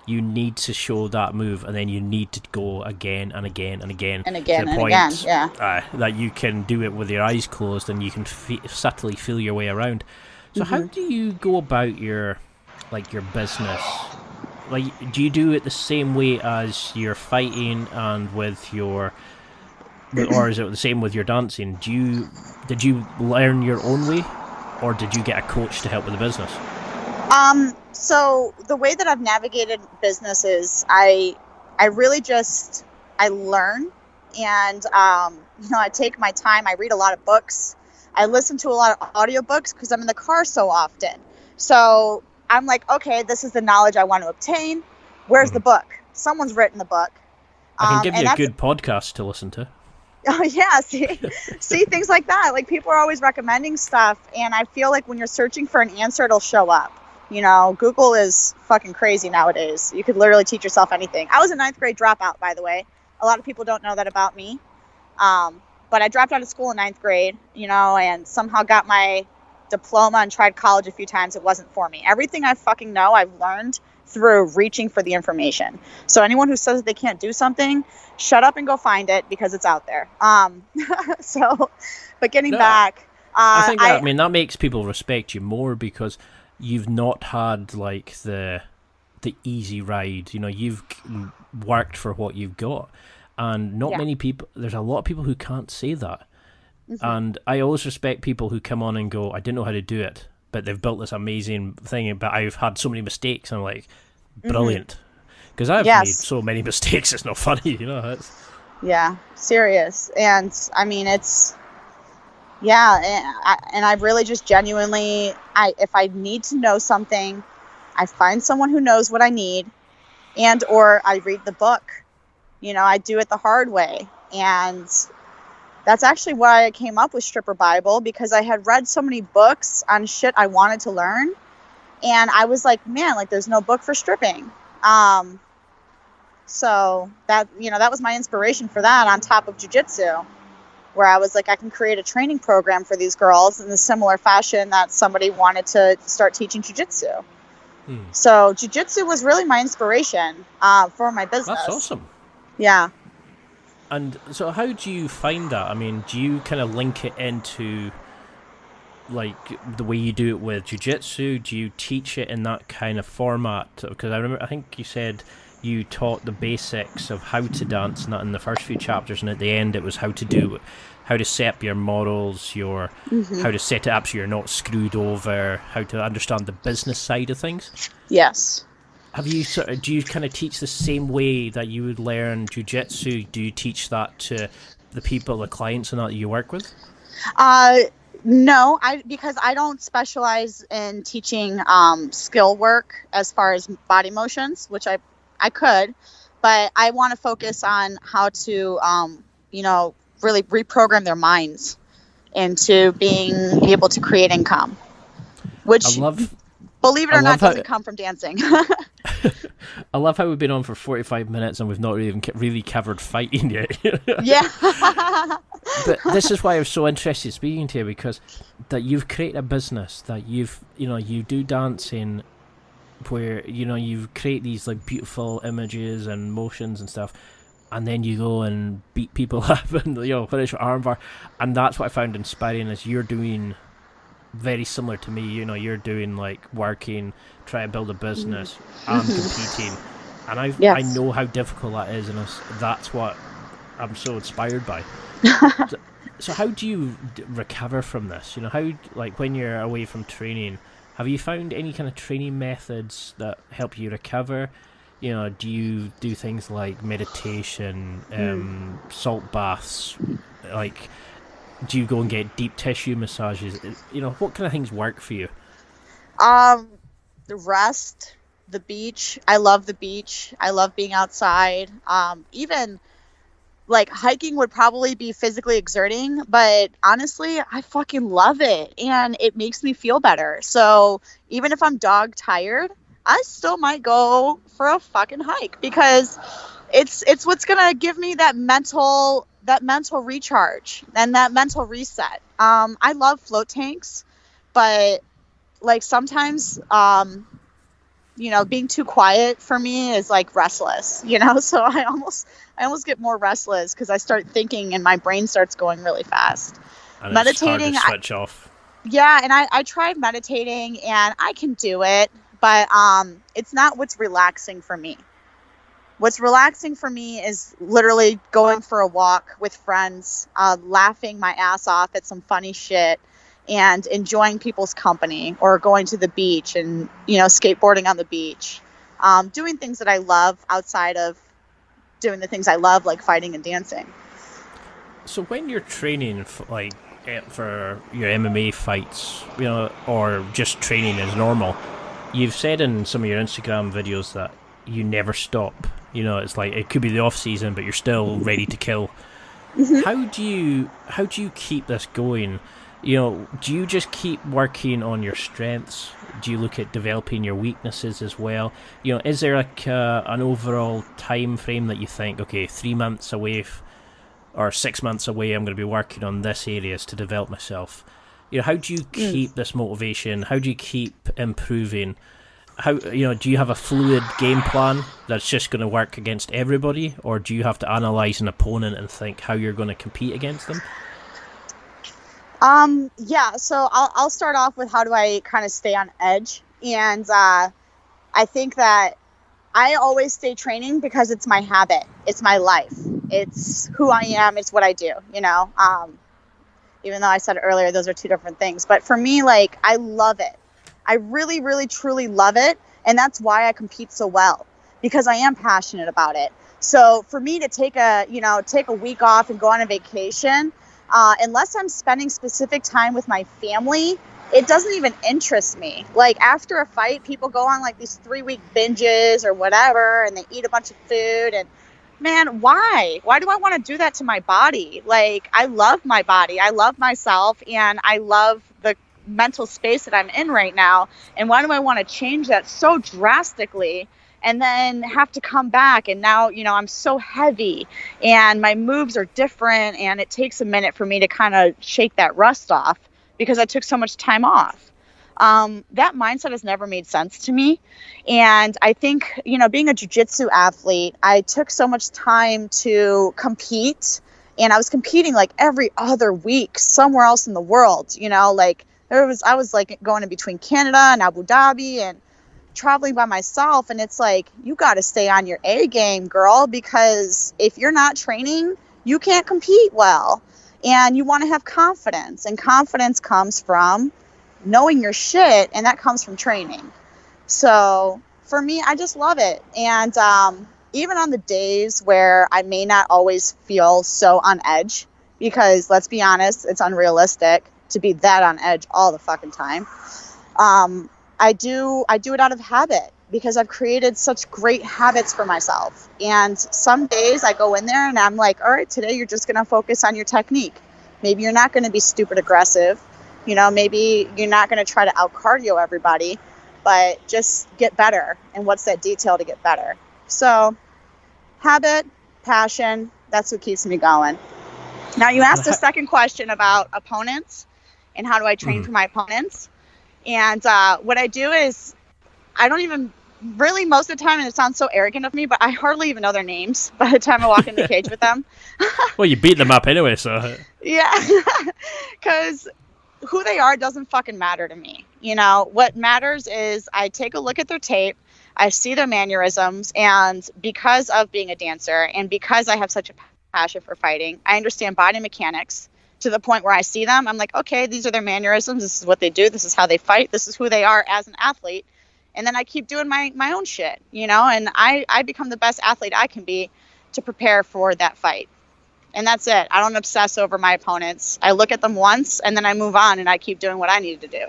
you need to show that move, and then you need to go again and again and again. And again to the and point, again, yeah. That you can do it with your eyes closed and you can subtly feel your way around. So how do you go about your business? Like, do you do it the same way as you're fighting and with your... or is it the same with your dancing? Did you learn your own way, or did you get a coach to help with the business? So the way that I've navigated business is I really just, I learn, and, I take my time. I read a lot of books. I listen to a lot of audiobooks because I'm in the car so often. So I'm like, okay, this is the knowledge I want to obtain. Where's the book? Someone's written the book. I can give you a good podcast to listen to. Oh, yeah. See things like that. Like, people are always recommending stuff. And I feel like when you're searching for an answer, it'll show up. Google is fucking crazy nowadays. You could literally teach yourself anything. I was a 9th grade dropout, by the way. A lot of people don't know that about me. But I dropped out of school in 9th grade, and somehow got my diploma and tried college a few times. It wasn't for me. Everything I fucking know, I've learned through reaching for the information. So anyone who says that they can't do something, shut up and go find it, because it's out there. But getting back, I think that makes people respect you more, because you've not had like the easy ride. You've worked for what you've got, and not many people. There's a lot of people who can't say that. And I always respect people who come on and go, I didn't know how to do it, but they've built this amazing thing, but I've had so many mistakes. And I'm like, brilliant. Because I've made so many mistakes, it's not funny, Yeah, serious. And I mean, it's, and I really just genuinely, if I need to know something, I find someone who knows what I need, or I read the book. I do it the hard way. And that's actually why I came up with Stripper Bible, because I had read so many books on shit I wanted to learn. And I was like, man, like, there's no book for stripping. So that, that was my inspiration for that, on top of jiu-jitsu, where I was like, I can create a training program for these girls in a similar fashion that somebody wanted to start teaching jiu-jitsu. So jiu-jitsu was really my inspiration for my business. That's awesome. Yeah. And so how do you find that? I mean, do you kind of link it into, like, the way you do it with jiu-jitsu? Do you teach it in that kind of format? Because I think you said you taught the basics of how to dance, not in the first few chapters, and at the end it was how to do how to set up your models, your how to set it up so you're not screwed over, how to understand the business side of things. Yes. Have you do you kind of teach the same way that you would learn jiu-jitsu? Do you teach that to the people, the clients and that you work with? No, because I don't specialize in teaching skill work as far as body motions, which I could, but I want to focus on how to really reprogram their minds into being able to create income, which believe it or not doesn't come from dancing. I love how we've been on for 45 minutes and we've not even really covered fighting yet. Yeah. But this is why I was so interested speaking to you, because that you've created a business that you do dancing where, you create these like beautiful images and motions and stuff, and then you go and beat people up and, finish your armbar. And that's what I found inspiring, is you're doing very similar to me. You're doing like working, trying to build a business and competing. And I know how difficult that is, and that's what I'm so inspired by. So how do you recover from this? How, like, when you're away from training, have you found any kind of training methods that help you recover? Do you do things like meditation, salt baths? Like, do you go and get deep tissue massages? What kind of things work for you? The rest, the beach. I love the beach. I love being outside. Even like hiking would probably be physically exerting, but honestly, I fucking love it, and it makes me feel better. So even if I'm dog tired, I still might go for a fucking hike, because it's what's gonna give me that mental recharge and that mental reset. I love float tanks, but like sometimes being too quiet for me is like restless, so I almost get more restless because I start thinking and my brain starts going really fast. And meditating, it's hard to switch off. Yeah, and I tried meditating and I can do it, but it's not what's relaxing for me. What's relaxing for me is literally going for a walk with friends, laughing my ass off at some funny shit, and enjoying people's company, or going to the beach and, skateboarding on the beach, doing things that I love outside of doing the things I love, like fighting and dancing. So when you're training for your MMA fights, or just training as normal, you've said in some of your Instagram videos that you never stop. It's like it could be the off season, but you're still ready to kill. How do you keep this going? Do you just keep working on your strengths? Do you look at developing your weaknesses as well? Is there like an overall time frame that you think, okay, 3 months away or 6 months away, I'm going to be working on this areas to develop myself? How do you keep this motivation? How do you keep improving? How do you have a fluid game plan that's just going to work against everybody, or do you have to analyze an opponent and think how you're going to compete against them? So I'll start off with how do I kind of stay on edge. And I think that I always stay training because it's my habit. It's my life. It's who I am. It's what I do, even though I said earlier, those are two different things. But for me, like, I love it. I really, really, truly love it. And that's why I compete so well, because I am passionate about it. So for me to take a week off and go on a vacation, unless I'm spending specific time with my family, it doesn't even interest me. Like, after a fight, people go on like these 3-week binges or whatever, and they eat a bunch of food. And man, why do I want to do that to my body? Like, I love my body. I love myself, and I love the mental space that I'm in right now. And why do I want to change that so drastically and then have to come back? And now, I'm so heavy and my moves are different, and it takes a minute for me to kind of shake that rust off because I took so much time off. That mindset has never made sense to me. And I think, being a jiu-jitsu athlete, I took so much time to compete, and I was competing like every other week somewhere else in the world, like I was like going in between Canada and Abu Dhabi and traveling by myself. And it's like, you got to stay on your A game, girl, because if you're not training, you can't compete well. And you want to have confidence, and confidence comes from knowing your shit, and that comes from training. So for me, I just love it. And even on the days where I may not always feel so on edge, because let's be honest, it's unrealistic to be that on edge all the fucking time. I do it out of habit, because I've created such great habits for myself. And some days I go in there and I'm like, all right, today you're just going to focus on your technique. Maybe you're not going to be stupid aggressive. Maybe you're not going to try to out cardio everybody, but just get better. And what's that detail to get better? So habit, passion, that's what keeps me going. Now, you asked a second question about opponents and how do I train for my opponents. And what I do is I don't even really, most of the time, and it sounds so arrogant of me, but I hardly even know their names by the time I walk in the cage with them. Well, you beat them up anyway, so. Yeah, because who they are doesn't fucking matter to me. What matters is I take a look at their tape, I see their mannerisms, and because of being a dancer and because I have such a passion for fighting, I understand body mechanics to the point where I see them, I'm like, okay, these are their mannerisms, this is what they do, this is how they fight, this is who they are as an athlete. And then I keep doing my own shit, and I become the best athlete I can be to prepare for that fight. And that's it. I don't obsess over my opponents. I look at them once and then I move on and I keep doing what I need to do.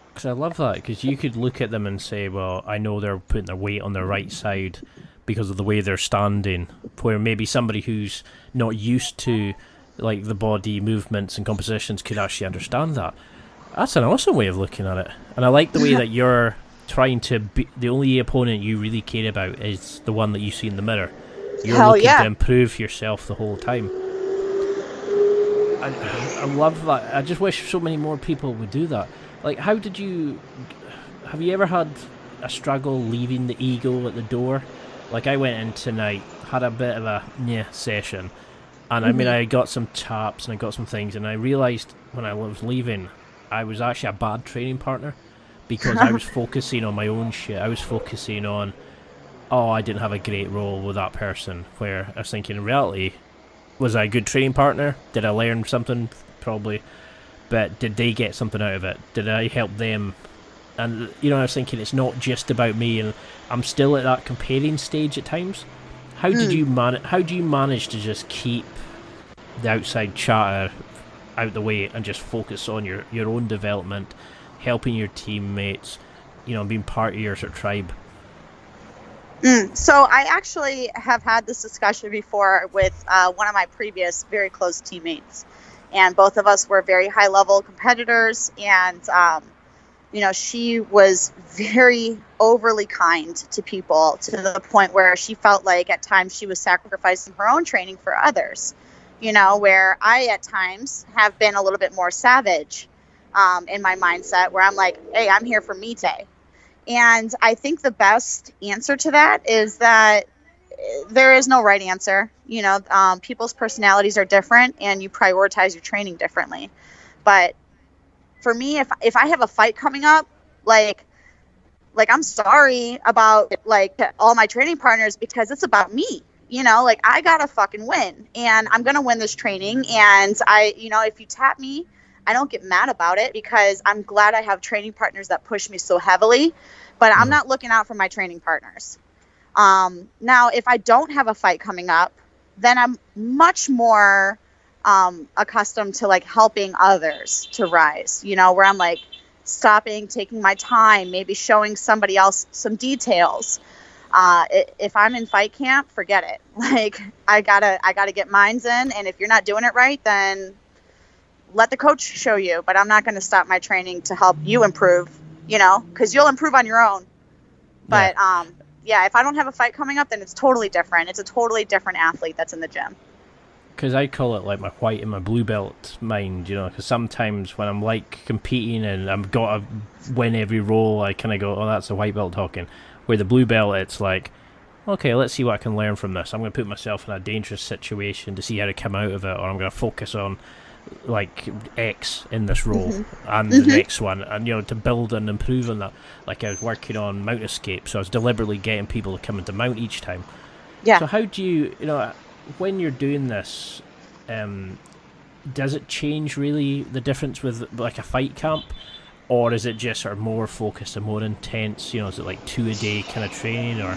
Because I love that, because you could look at them and say, well, I know they're putting their weight on their right side because of the way they're standing, where maybe somebody who's not used to like the body movements and compositions could actually understand that. That's an awesome way of looking at it. And I like the way that you're trying to be, the only opponent you really care about is the one that you see in the mirror. You're looking to improve yourself the whole time. I love that. I just wish so many more people would do that. Like, have you ever had a struggle leaving the ego at the door? Like, I went in tonight, had a bit of a session, and I mean, I got some taps and I got some things, and I realised when I was leaving, I was actually a bad training partner, because I was focusing on my own shit. I was focusing on, I didn't have a great role with that person, where I was thinking, in reality, was I a good training partner? Did I learn something? Probably. But did they get something out of it? Did I help them? And, I was thinking, it's not just about me, and I'm still at that comparing stage at times. How do you manage to just keep the outside chatter out the way and just focus on your own development, helping your teammates, being part of your sort of tribe? So I actually have had this discussion before with one of my previous very close teammates, and both of us were very high-level competitors, and she was very overly kind to people, to the point where she felt like at times she was sacrificing her own training for others, where I at times have been a little bit more savage in my mindset, where I'm like, hey, I'm here for Mite. And I think the best answer to that is that there is no right answer. People's personalities are different, and you prioritize your training differently. But for me, if I have a fight coming up, like I'm sorry about all my training partners, because it's about me. I gotta fucking win, and I'm gonna win this training. And if you tap me, I don't get mad about it, because I'm glad I have training partners that push me so heavily, but I'm not looking out for my training partners. Now, if I don't have a fight coming up, then I'm much more accustomed to helping others to rise, where I'm stopping, taking my time, maybe showing somebody else some details. If I'm in fight camp, forget it. I gotta get mines in, and if you're not doing it right, then let the coach show you, but I'm not going to stop my training to help you improve, because you'll improve on your own. But if I don't have a fight coming up, then it's totally different. It's a totally different athlete that's in the gym. Because I call it my white and my blue belt mind, because sometimes when I'm competing and I've got to win every role, I kind of go, that's a white belt talking. Where the blue belt, it's okay, let's see what I can learn from this. I'm going to put myself in a dangerous situation to see how to come out of it, or I'm going to focus on X in this role and the next one, and to build and improve on that. I was working on mount escape, so I was deliberately getting people to come into mount each time. So how do you when you're doing this, does it change really the difference with like a fight camp, or is it just sort of more focused and more intense? Is it like 2 a day kind of training, or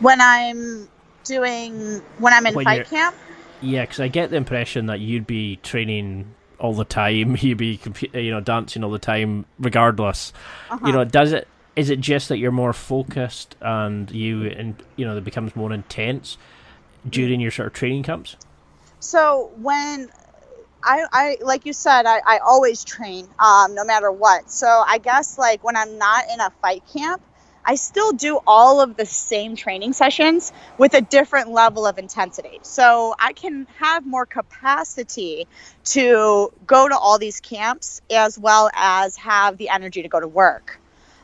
when I'm in fight camp? Yeah, because I get the impression that you'd be training all the time, you'd be dancing all the time, regardless. Is it just that you're more focused and it becomes more intense during your sort of training camps? So when I like you said, I always train, no matter what. So I guess like when I'm not in a fight camp, I still do all of the same training sessions with a different level of intensity. So I can have more capacity to go to all these camps as well as have the energy to go to work.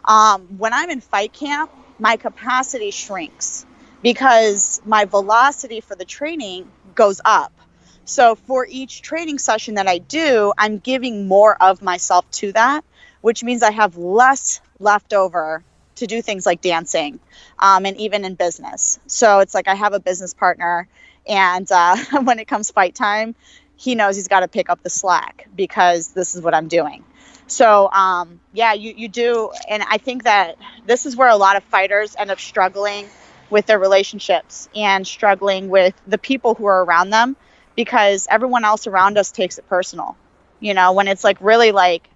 When I'm in fight camp, my capacity shrinks because my velocity for the training goes up. So for each training session that I do, I'm giving more of myself to that, which means I have less left over to do things like dancing, and even in business. So it's like I have a business partner, and when it comes fight time, he knows he's got to pick up the slack because this is what I'm doing. So you do, and I think that this is where a lot of fighters end up struggling with their relationships and struggling with the people who are around them, because everyone else around us takes it personal. When it's like really like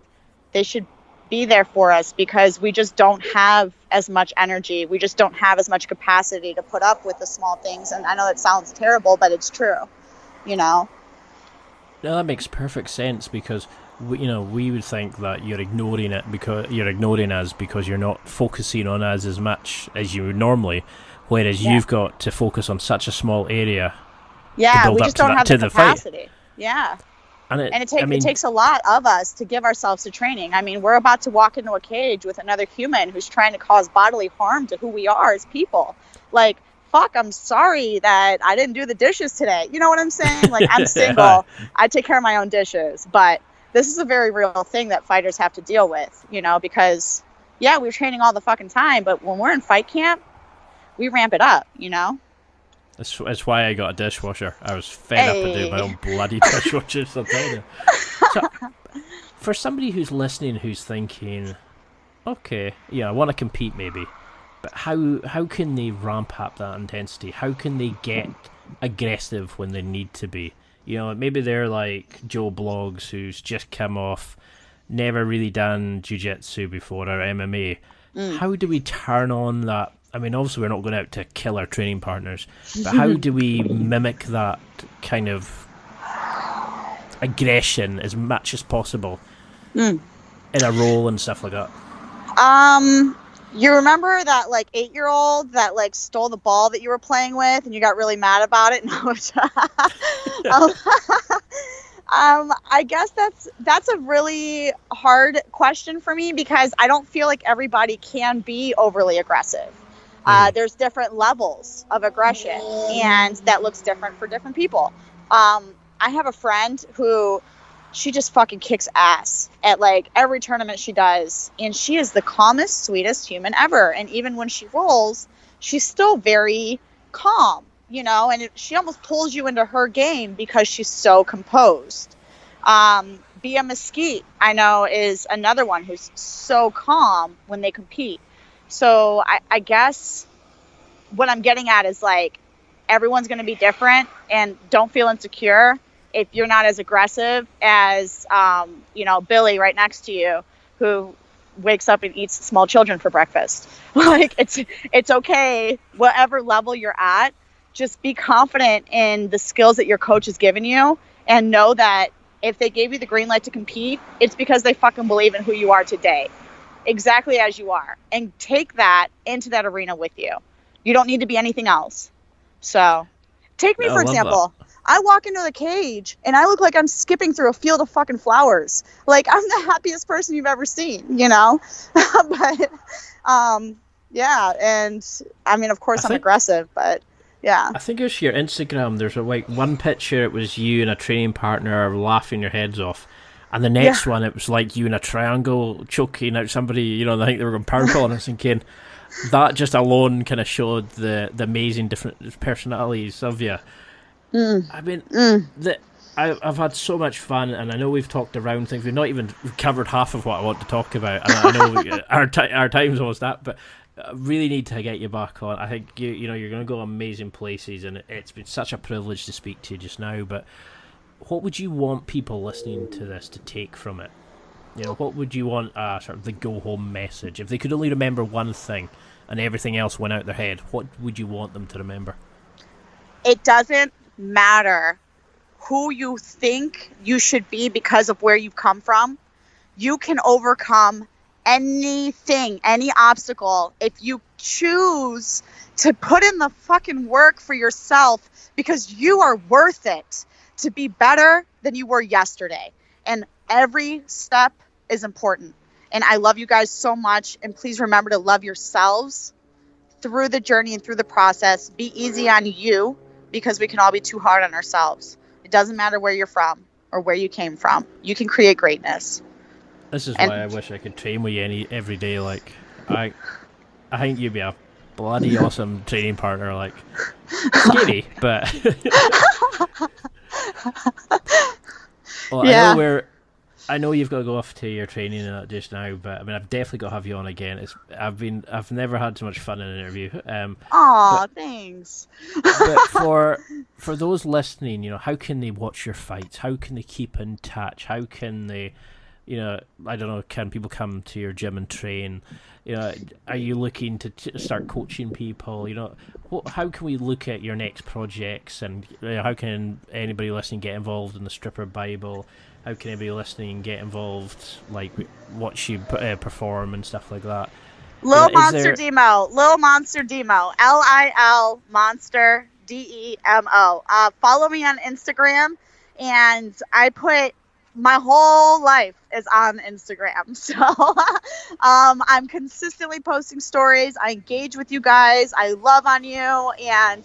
they should be there for us because we just don't have as much energy. We just don't have as much capacity to put up with the small things. And I know that sounds terrible, but it's true, No, that makes perfect sense, because we would think that you're ignoring us because you're not focusing on us as much as you would normally, whereas you've got to focus on such a small area. Yeah, we just don't have the capacity. Yeah. And it takes a lot of us to give ourselves to training. I mean, we're about to walk into a cage with another human who's trying to cause bodily harm to who we are as people. Like, fuck, I'm sorry that I didn't do the dishes today. You know what I'm saying? Like, I'm single. I take care of my own dishes. But this is a very real thing that fighters have to deal with, because, we're training all the fucking time. But when we're in fight camp, we ramp it up, That's why I got a dishwasher. I was fed up of doing my own bloody dishwasher. So for somebody who's listening, who's thinking, okay, I want to compete maybe, but how can they ramp up that intensity? How can they get aggressive when they need to be? Maybe they're like Joe Blogs, who's just come off, never really done jiu-jitsu before or MMA. How do we turn on that? I mean, obviously we're not going out to kill our training partners, but how do we mimic that kind of aggression as much as possible in a role and stuff like that? You remember that like 8-year-old that like stole the ball that you were playing with and you got really mad about it? No. I guess that's a really hard question for me because I don't feel like everybody can be overly aggressive. There's different levels of aggression, and that looks different for different people. I have a friend who she just fucking kicks ass at like every tournament she does, and she is the calmest, sweetest human ever. And even when she rolls, she's still very calm, and she almost pulls you into her game because she's so composed. Bia Mesquite, I know, is another one who's so calm when they compete. So I guess what I'm getting at is like everyone's going to be different, and don't feel insecure if you're not as aggressive as, Billy right next to you who wakes up and eats small children for breakfast. Like it's okay. Whatever level you're at, just be confident in the skills that your coach has given you and know that if they gave you the green light to compete, it's because they fucking believe in who you are today. Exactly as you are, and take that into that arena with you. You don't need to be anything else. So take me, for example. I walk into the cage and I look like I'm skipping through a field of fucking flowers. Like I'm the happiest person you've ever seen, but yeah, and I mean, of course I'm aggressive, but yeah. I think it was your Instagram, there's one picture, it was you and a training partner laughing your heads off. And the next one, it was like you in a triangle choking out somebody, I think they were going power call, and I was thinking, that just alone kind of showed the amazing different personalities of you. I mean, I've had so much fun, and I know we've talked around things. We've not even covered half of what I want to talk about, and I know our time's almost up, but I really need to get you back on. I think you're going to go amazing places, and it's been such a privilege to speak to you just now. But what would you want people listening to this to take from it? What would you want sort of the go-home message? If they could only remember one thing and everything else went out their head, what would you want them to remember? It doesn't matter who you think you should be because of where you've come from. You can overcome anything, any obstacle, if you choose to put in the fucking work for yourself, because you are worth it to be better than you were yesterday. And every step is important. And I love you guys so much. And please remember to love yourselves through the journey and through the process. Be easy on you, because we can all be too hard on ourselves. It doesn't matter where you're from or where you came from. You can create greatness. This is why I wish I could train with you every day. Like, I think you'd be a bloody awesome training partner. Like, scary, but well, yeah. I know you've got to go off to your training just now, but I mean, I've definitely got to have you on again. I've never had so much fun in an interview. Thanks. But for those listening, how can they watch your fights? How can they keep in touch? How can they, I don't know, can people come to your gym and train? Are you looking to start coaching people? How can we look at your next projects, and how can anybody listening get involved in the Stripper Bible? How can anybody listening get involved, like watch you perform and stuff like that? Lil Monster Demo, LIL Monster DEMO. Follow me on Instagram, and I put my whole life is on Instagram. So I'm consistently posting stories. I engage with you guys. I love on you, and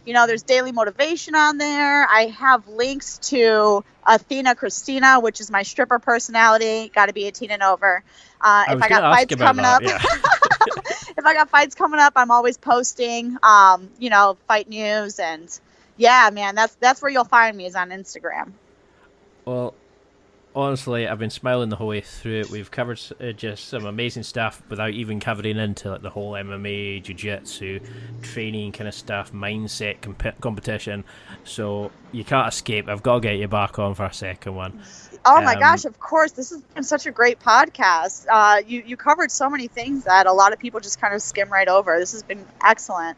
there's daily motivation on there. I have links to Athena Christina, which is my stripper personality. Got to be 18 and over. If I got fights coming up, if I got fights coming up, I'm always posting, fight news, and yeah, man, that's where you'll find me, is on Instagram. Well, honestly, I've been smiling the whole way through it. We've covered just some amazing stuff without even covering into the whole MMA, jiu-jitsu, training kind of stuff, mindset, competition. So you can't escape. I've got to get you back on for a second one. Oh my gosh, of course. This has been such a great podcast. You covered so many things that a lot of people just kind of skim right over. This has been excellent.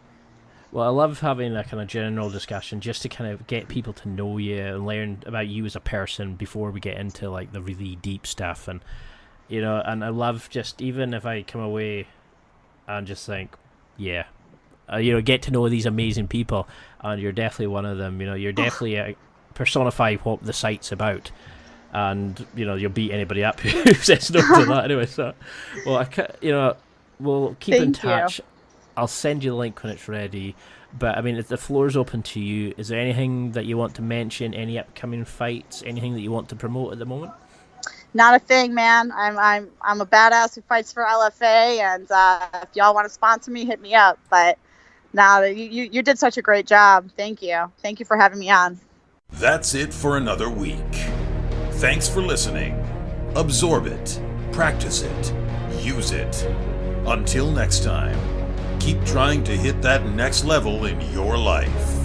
Well, I love having a kind of general discussion just to kind of get people to know you and learn about you as a person before we get into like the really deep stuff. And and I love just, even if I come away and just think, get to know these amazing people, and you're definitely one of them. You're definitely personify what the site's about, and you'll beat anybody up who says no to that anyway. So, well, we'll keep in touch. You. I'll send you the link when it's ready. But I mean, if the floor's open to you, is there anything that you want to mention? Any upcoming fights? Anything that you want to promote at the moment? Not a thing, man. I'm a badass who fights for LFA, and if y'all want to sponsor me, hit me up. But no, you did such a great job. Thank you for having me on. That's it for another week. Thanks for listening. Absorb it, practice it, use it. Until next time, keep trying to hit that next level in your life.